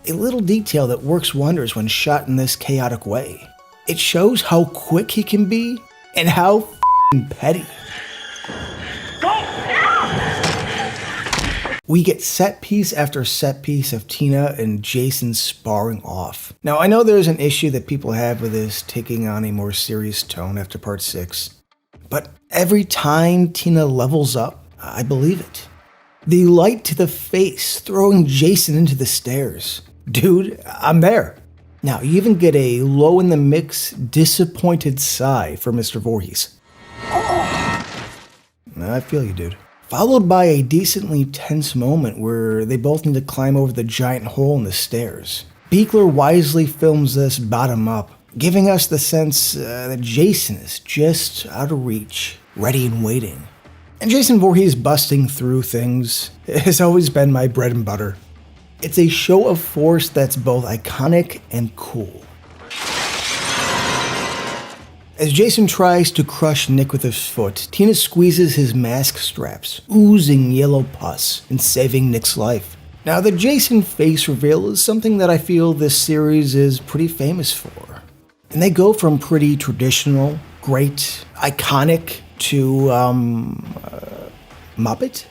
A little detail that works wonders when shot in this chaotic way. It shows how quick he can be and how petty. We get set piece after set piece of Tina and Jason sparring off. Now, I know there's an issue that people have with this taking on a more serious tone after part 6, but every time Tina levels up, I believe it. The light to the face, throwing Jason into the stairs. Dude, I'm there. Now, you even get a low in the mix, disappointed sigh for Mr. Voorhees. I feel you, dude. Followed by a decently tense moment where they both need to climb over the giant hole in the stairs. Buechler wisely films this bottom up, giving us the sense that Jason is just out of reach, ready and waiting. And Jason Voorhees busting through things has always been my bread and butter. It's a show of force that's both iconic and cool. As Jason tries to crush Nick with his foot, Tina squeezes his mask straps, oozing yellow pus and saving Nick's life. Now, the Jason face reveal is something that I feel this series is pretty famous for. And they go from pretty traditional, great, iconic to, Muppet?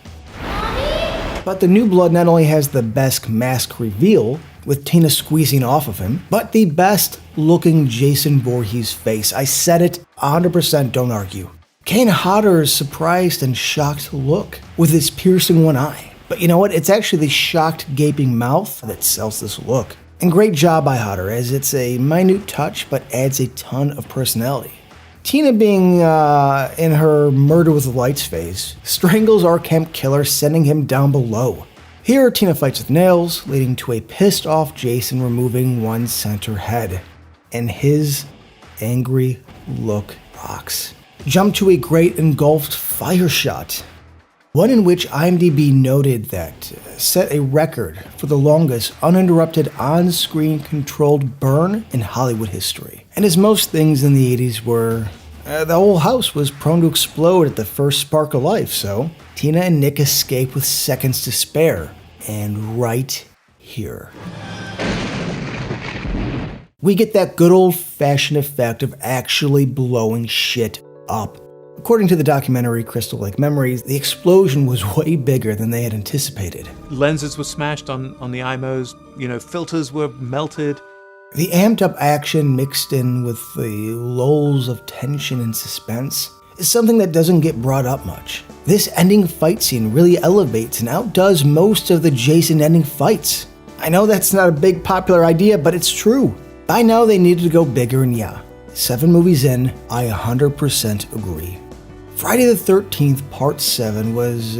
But the new blood not only has the best mask reveal, with Tina squeezing off of him, but the best looking Jason Voorhees face. I said it, 100%, don't argue. Kane Hodder's surprised and shocked look with his piercing one eye. But you know what? It's actually the shocked gaping mouth that sells this look. And great job by Hodder, as it's a minute touch but adds a ton of personality. Tina, being in her murder with lights phase, strangles our Kemp killer, sending him down below. Here, Tina fights with nails, leading to a pissed off Jason removing one center head. And his angry look rocks. Jump to a great engulfed fire shot. One in which IMDb noted that set a record for the longest uninterrupted on-screen controlled burn in Hollywood history. And as most things in the 80s were, the whole house was prone to explode at the first spark of life, so Tina and Nick escape with seconds to spare. And right here, we get that good old-fashioned effect of actually blowing shit up. According to the documentary Crystal Lake Memories, the explosion was way bigger than they had anticipated. Lenses were smashed on the IMOs, filters were melted. The amped up action mixed in with the lulls of tension and suspense is something that doesn't get brought up much. This ending fight scene really elevates and outdoes most of the Jason ending fights. I know that's not a big popular idea, but it's true. By now they needed to go bigger, and yeah, 7 movies in, I 100% agree. Friday the 13th Part 7 was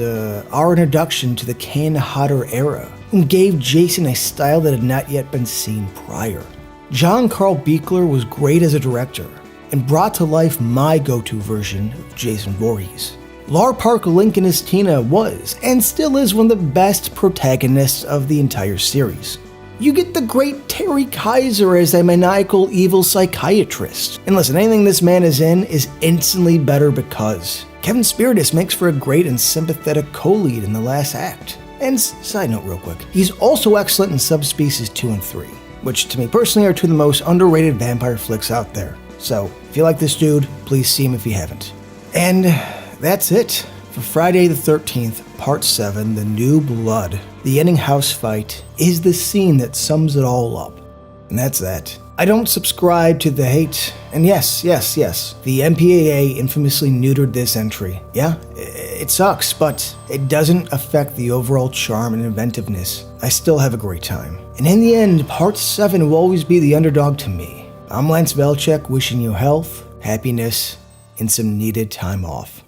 our introduction to the Kane Hodder era, and gave Jason a style that had not yet been seen prior. John Carl Buechler was great as a director, and brought to life my go-to version of Jason Voorhees. Lar Park Lincoln as Tina was, and still is, one of the best protagonists of the entire series. You get the great Terry Kaiser as a maniacal evil psychiatrist. And listen, anything this man is in is instantly better because Kevin Spiritus makes for a great and sympathetic co-lead in the last act. And side note real quick, he's also excellent in Subspecies 2 and 3, which to me personally are two of the most underrated vampire flicks out there. So if you like this dude, please see him if you haven't. And that's it for Friday the 13th, Part 7, The New Blood. The ending house fight is the scene that sums it all up. And that's that. I don't subscribe to the hate. And yes, the MPAA infamously neutered this entry. Yeah, it sucks, but it doesn't affect the overall charm and inventiveness. I still have a great time. And in the end, Part 7 will always be the underdog to me. I'm Lance Velchek, wishing you health, happiness, and some needed time off.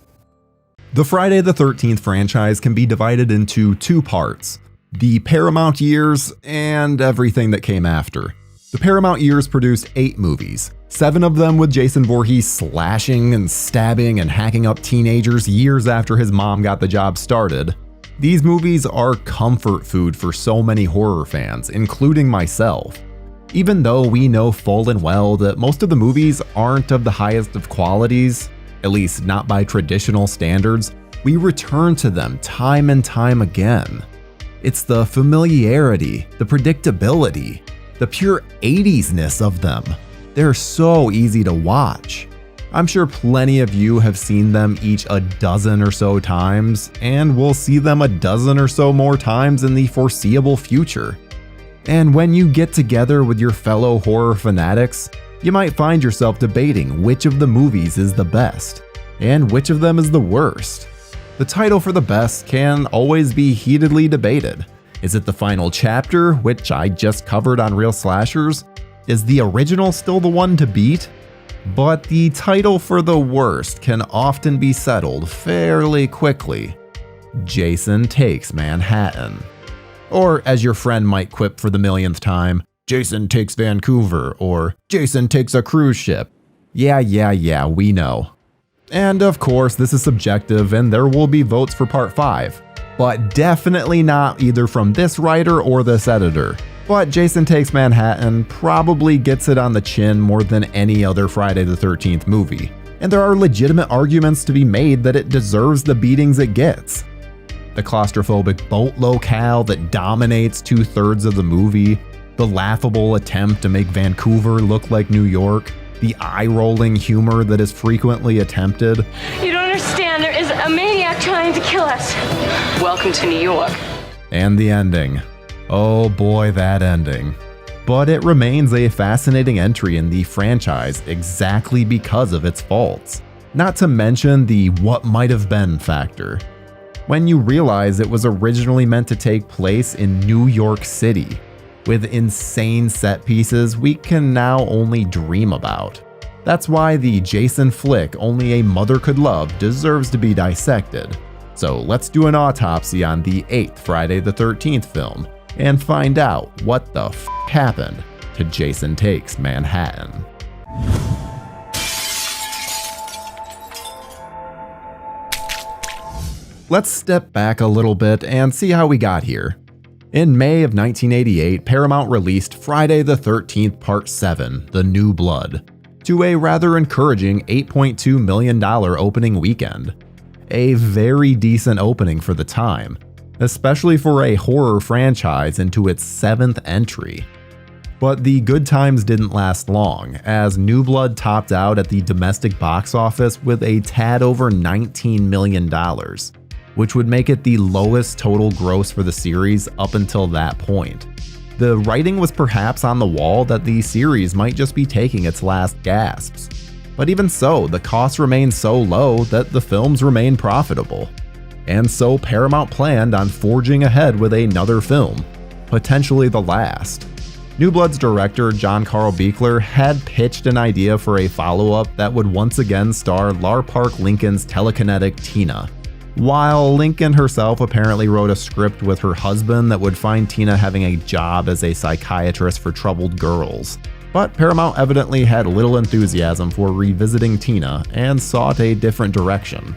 The Friday the 13th franchise can be divided into 2 parts: the Paramount years and everything that came after. The Paramount years produced 8 movies, 7 of them with Jason Voorhees slashing and stabbing and hacking up teenagers years after his mom got the job started. These movies are comfort food for so many horror fans, including myself. Even though we know full and well that most of the movies aren't of the highest of qualities, at least not by traditional standards, we return to them time and time again. It's the familiarity, the predictability, the pure 80s-ness of them. They're so easy to watch. I'm sure plenty of you have seen them each a dozen or so times, and will see them a dozen or so more times in the foreseeable future. And when you get together with your fellow horror fanatics, you might find yourself debating which of the movies is the best, and which of them is the worst. The title for the best can always be heatedly debated. Is it the final chapter, which I just covered on Real Slashers? Is the original still the one to beat? But the title for the worst can often be settled fairly quickly. Jason Takes Manhattan. Or as your friend might quip for the millionth time, Jason Takes Vancouver, or Jason Takes a Cruise Ship. Yeah, we know. And of course, this is subjective and there will be votes for Part 5, but definitely not either from this writer or this editor. But Jason Takes Manhattan probably gets it on the chin more than any other Friday the 13th movie, and there are legitimate arguments to be made that it deserves the beatings it gets. The claustrophobic boat locale that dominates 2/3 of the movie, the laughable attempt to make Vancouver look like New York, the eye-rolling humor that is frequently attempted. You don't understand. There is a maniac trying to kill us. Welcome to New York. And the ending. Oh boy, that ending. But it remains a fascinating entry in the franchise exactly because of its faults. Not to mention the what might have been factor. When you realize it was originally meant to take place in New York City, with insane set pieces we can now only dream about. That's why the Jason flick only a mother could love deserves to be dissected. So let's do an autopsy on the 8th Friday the 13th film and find out what the f happened to Jason Takes Manhattan. Let's step back a little bit and see how we got here. In May of 1988, Paramount released Friday the 13th Part 7, The New Blood, to a rather encouraging $8.2 million opening weekend. A very decent opening for the time, especially for a horror franchise into its 7th entry. But the good times didn't last long, as New Blood topped out at the domestic box office with a tad over $19 million. Which would make it the lowest total gross for the series up until that point. The writing was perhaps on the wall that the series might just be taking its last gasps. But even so, the costs remained so low that the films remained profitable. And so Paramount planned on forging ahead with another film, potentially the last. New Blood's director John Carl Buechler had pitched an idea for a follow-up that would once again star Lar Park Lincoln's telekinetic Tina, while Lincoln herself apparently wrote a script with her husband that would find Tina having a job as a psychiatrist for troubled girls. But Paramount evidently had little enthusiasm for revisiting Tina and sought a different direction.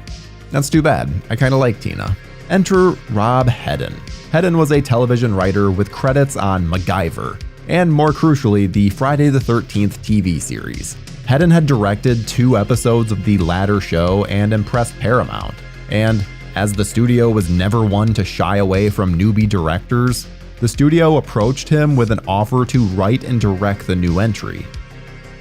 That's too bad, I kinda like Tina. Enter Rob Hedden. Hedden was a television writer with credits on MacGyver, and more crucially, the Friday the 13th TV series. Hedden had directed 2 episodes of the latter show and impressed Paramount. And as the studio was never one to shy away from newbie directors, the studio approached him with an offer to write and direct the new entry.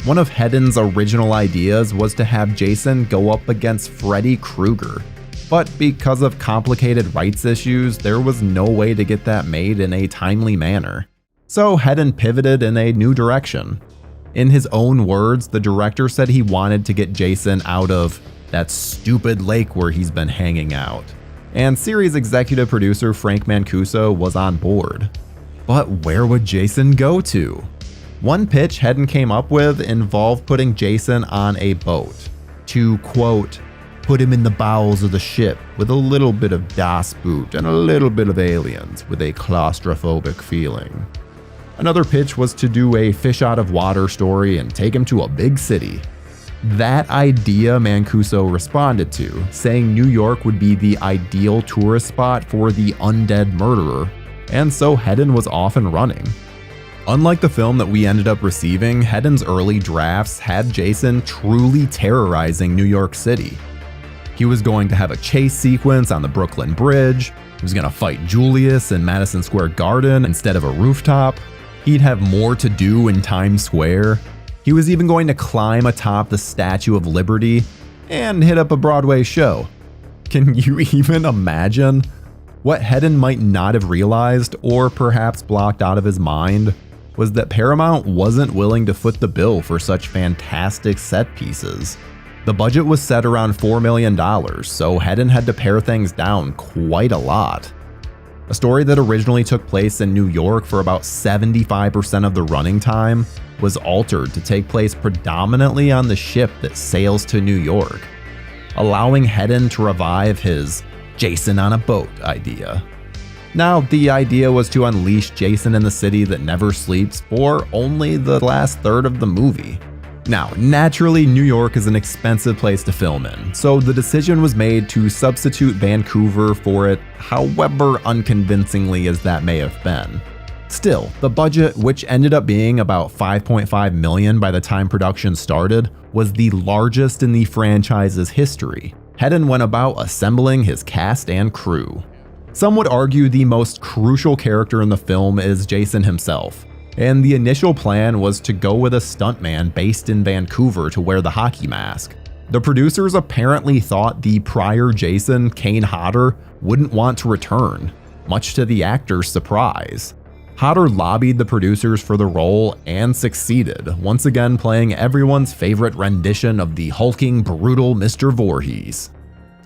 One of Hedden's original ideas was to have Jason go up against Freddy Krueger, but because of complicated rights issues, there was no way to get that made in a timely manner. So Hedden pivoted in a new direction. In his own words, the director said he wanted to get Jason out of that stupid lake where he's been hanging out. And series executive producer Frank Mancuso was on board. But where would Jason go to? One pitch Hedden came up with involved putting Jason on a boat to, quote, put him in the bowels of the ship with a little bit of Das Boot and a little bit of aliens with a claustrophobic feeling. Another pitch was to do a fish out of water story and take him to a big city. That idea Mancuso responded to, saying New York would be the ideal tourist spot for the undead murderer, and so Hedden was off and running. Unlike the film that we ended up receiving, Hedden's early drafts had Jason truly terrorizing New York City. He was going to have a chase sequence on the Brooklyn Bridge, he was going to fight Julius in Madison Square Garden instead of a rooftop, he'd have more to do in Times Square. He was even going to climb atop the Statue of Liberty and hit up a Broadway show. Can you even imagine? What Hedden might not have realized, or perhaps blocked out of his mind, was that Paramount wasn't willing to foot the bill for such fantastic set pieces. The budget was set around $4 million, so Hedden had to pare things down quite a lot. A story that originally took place in New York for about 75% of the running time was altered to take place predominantly on the ship that sails to New York, allowing Hedden to revive his Jason on a boat idea. Now, the idea was to unleash Jason in the city that never sleeps for only the last third of the movie. Now, naturally, New York is an expensive place to film in, so the decision was made to substitute Vancouver for it, however unconvincingly as that may have been. Still, the budget, which ended up being about $5.5 million by the time production started, was the largest in the franchise's history. Hedden went about assembling his cast and crew. Some would argue the most crucial character in the film is Jason himself, and the initial plan was to go with a stuntman based in Vancouver to wear the hockey mask. The producers apparently thought the prior Jason, Kane Hodder, wouldn't want to return, much to the actor's surprise. Hodder lobbied the producers for the role and succeeded, once again playing everyone's favorite rendition of the hulking, brutal Mr. Voorhees.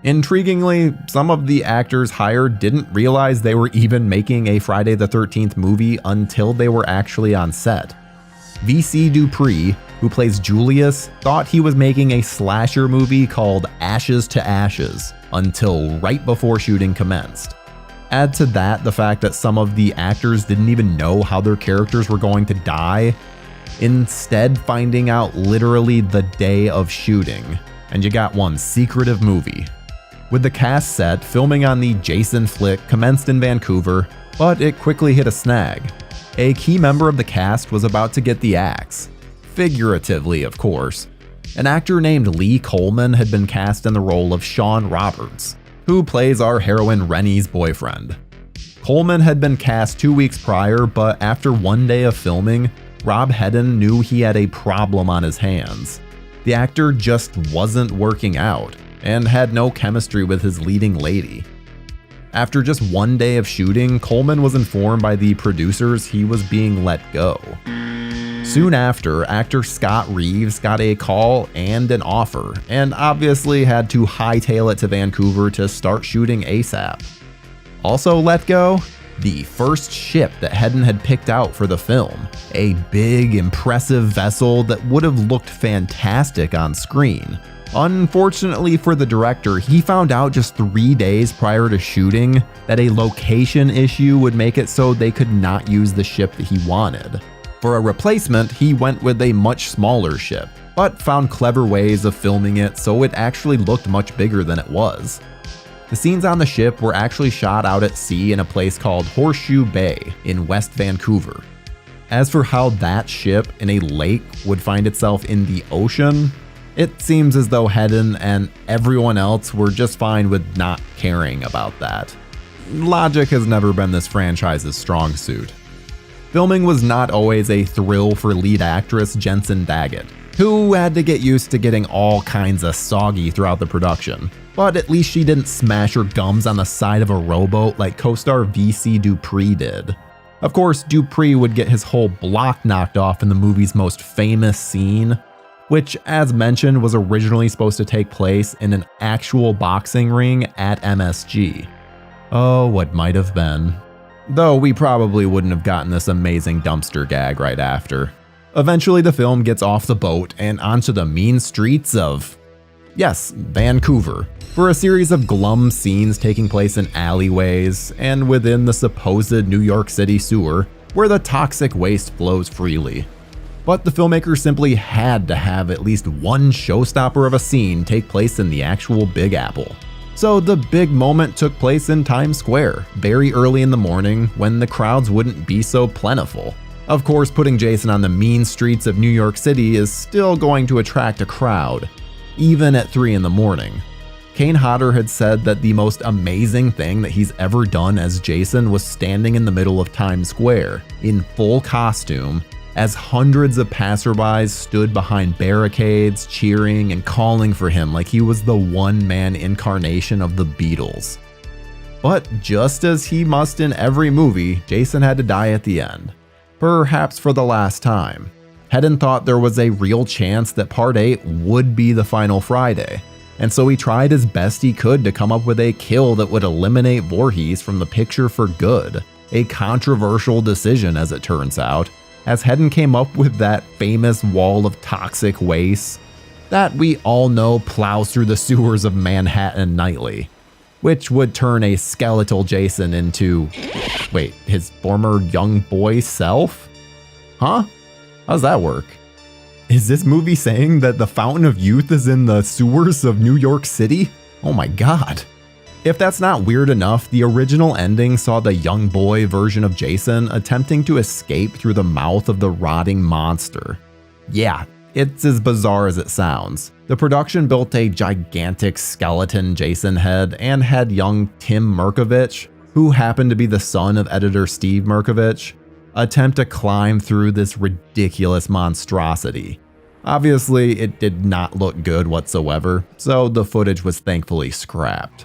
Intriguingly, some of the actors hired didn't realize they were even making a Friday the 13th movie until they were actually on set. V.C. Dupree, who plays Julius, thought he was making a slasher movie called Ashes to Ashes until right before shooting commenced. Add to that the fact that some of the actors didn't even know how their characters were going to die, instead finding out literally the day of shooting, and you got one secretive movie. With the cast set, filming on the Jason flick commenced in Vancouver, but it quickly hit a snag. A key member of the cast was about to get the axe. Figuratively, of course. An actor named Lee Coleman had been cast in the role of Sean Roberts, who plays our heroine Rennie's boyfriend. Coleman had been cast 2 weeks prior, but after one day of filming, Rob Hedden knew he had a problem on his hands. The actor just wasn't working out, and had no chemistry with his leading lady. After just one day of shooting, Coleman was informed by the producers he was being let go. Soon after, actor Scott Reeves got a call and an offer, and obviously had to hightail it to Vancouver to start shooting ASAP. Also let go? The first ship that Hedden had picked out for the film, a big, impressive vessel that would have looked fantastic on screen. Unfortunately for the director, he found out just 3 days prior to shooting that a location issue would make it so they could not use the ship that he wanted. For a replacement, he went with a much smaller ship, but found clever ways of filming it so it actually looked much bigger than it was. The scenes on the ship were actually shot out at sea in a place called Horseshoe Bay in West Vancouver. As for how that ship in a lake would find itself in the ocean, it seems as though Hedden and everyone else were just fine with not caring about that. Logic has never been this franchise's strong suit. Filming was not always a thrill for lead actress Jensen Daggett, who had to get used to getting all kinds of soggy throughout the production. But at least she didn't smash her gums on the side of a rowboat like co-star V.C. Dupree did. Of course, Dupree would get his whole block knocked off in the movie's most famous scene, which, as mentioned, was originally supposed to take place in an actual boxing ring at MSG. Oh, what might have been. Though we probably wouldn't have gotten this amazing dumpster gag right after. Eventually, the film gets off the boat and onto the mean streets of, yes, Vancouver, for a series of glum scenes taking place in alleyways and within the supposed New York City sewer, where the toxic waste flows freely. But the filmmakers simply had to have at least one showstopper of a scene take place in the actual Big Apple. So the big moment took place in Times Square, very early in the morning when the crowds wouldn't be so plentiful. Of course, putting Jason on the mean streets of New York City is still going to attract a crowd, even at 3 in the morning. Kane Hodder had said that the most amazing thing that he's ever done as Jason was standing in the middle of Times Square, in full costume, as hundreds of passerbys stood behind barricades, cheering and calling for him like he was the one-man incarnation of the Beatles. But just as he must in every movie, Jason had to die at the end. Perhaps for the last time. Hedden thought there was a real chance that Part 8 would be the final Friday, and so he tried as best he could to come up with a kill that would eliminate Voorhees from the picture for good. A controversial decision, as it turns out, as Hedden came up with that famous wall of toxic waste that we all know plows through the sewers of Manhattan nightly, which would turn a skeletal Jason into, wait, his former young boy self? Huh? How's that work? Is this movie saying that the Fountain of Youth is in the sewers of New York City? Oh my god. If that's not weird enough, the original ending saw the young boy version of Jason attempting to escape through the mouth of the rotting monster. Yeah, it's as bizarre as it sounds. The production built a gigantic skeleton Jason head and had young Tim Merkovich, who happened to be the son of editor Steve Merkovich, attempt to climb through this ridiculous monstrosity. Obviously, it did not look good whatsoever, so the footage was thankfully scrapped.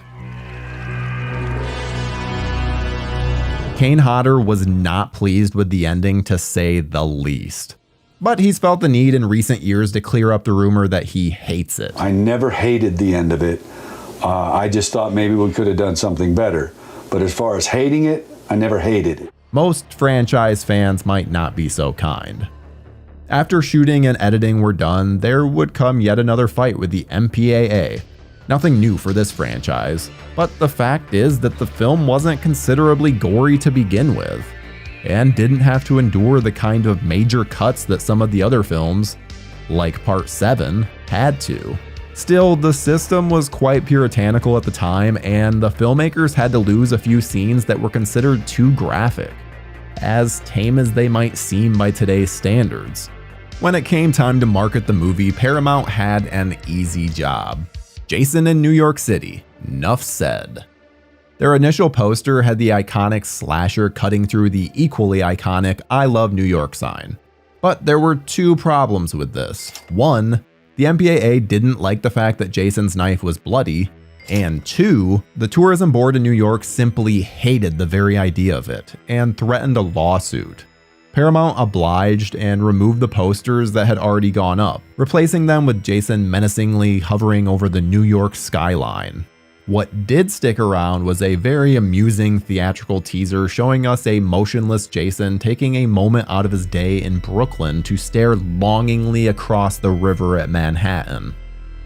Kane Hodder was not pleased with the ending, to say the least. But he's felt the need in recent years to clear up the rumor that he hates it. I never hated the end of it. I just thought maybe we could have done something better. But as far as hating it, I never hated it. Most franchise fans might not be so kind. After shooting and editing were done, there would come yet another fight with the MPAA. Nothing new for this franchise, but the fact is that the film wasn't considerably gory to begin with, and didn't have to endure the kind of major cuts that some of the other films, like Part 7, had to. Still, the system was quite puritanical at the time, and the filmmakers had to lose a few scenes that were considered too graphic, as tame as they might seem by today's standards. When it came time to market the movie, Paramount had an easy job. Jason in New York City, nuff said. Their initial poster had the iconic slasher cutting through the equally iconic I Love New York sign. But there were two problems with this. One, the MPAA didn't like the fact that Jason's knife was bloody, and two, the tourism board in New York simply hated the very idea of it and threatened a lawsuit. Paramount obliged and removed the posters that had already gone up, replacing them with Jason menacingly hovering over the New York skyline. What did stick around was a very amusing theatrical teaser showing us a motionless Jason taking a moment out of his day in Brooklyn to stare longingly across the river at Manhattan.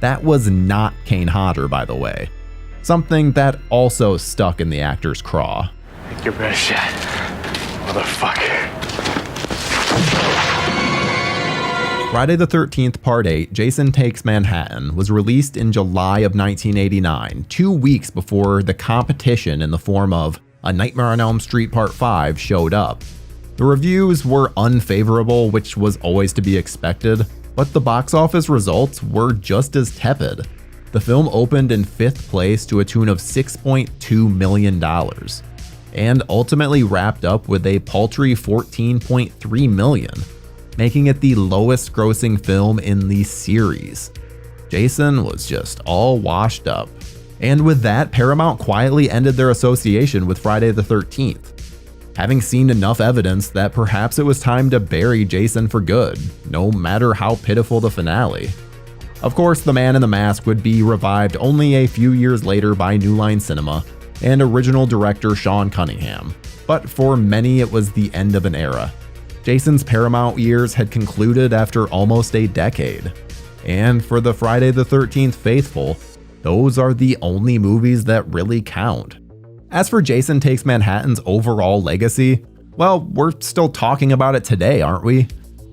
That was not Kane Hodder, by the way. Something that also stuck in the actor's craw. Take your best shot, motherfucker. Friday the 13th Part 8, Jason Takes Manhattan, was released in July of 1989, 2 weeks before the competition in the form of A Nightmare on Elm Street Part 5 showed up. The reviews were unfavorable, which was always to be expected, but the box office results were just as tepid. The film opened in 5th place to a tune of $6.2 million, and ultimately wrapped up with a paltry $14.3 million. Making it the lowest grossing film in the series. Jason was just all washed up. And with that, Paramount quietly ended their association with Friday the 13th, having seen enough evidence that perhaps it was time to bury Jason for good, no matter how pitiful the finale. Of course, The Man in the Mask would be revived only a few years later by New Line Cinema and original director Sean Cunningham, but for many it was the end of an era. Jason's Paramount years had concluded after almost a decade. And for the Friday the 13th faithful, those are the only movies that really count. As for Jason Takes Manhattan's overall legacy, well, we're still talking about it today, aren't we?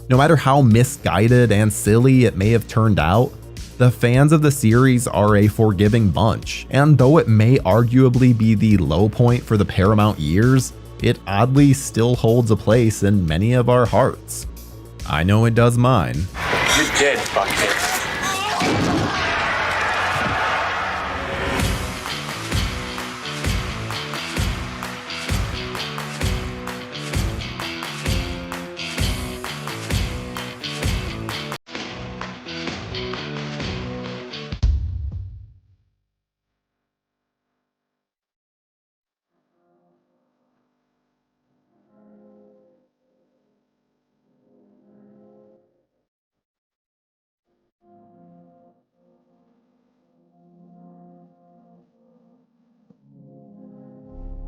No matter how misguided and silly it may have turned out, the fans of the series are a forgiving bunch, and though it may arguably be the low point for the Paramount years, it oddly still holds a place in many of our hearts. I know it does mine. You're dead, fuckhead.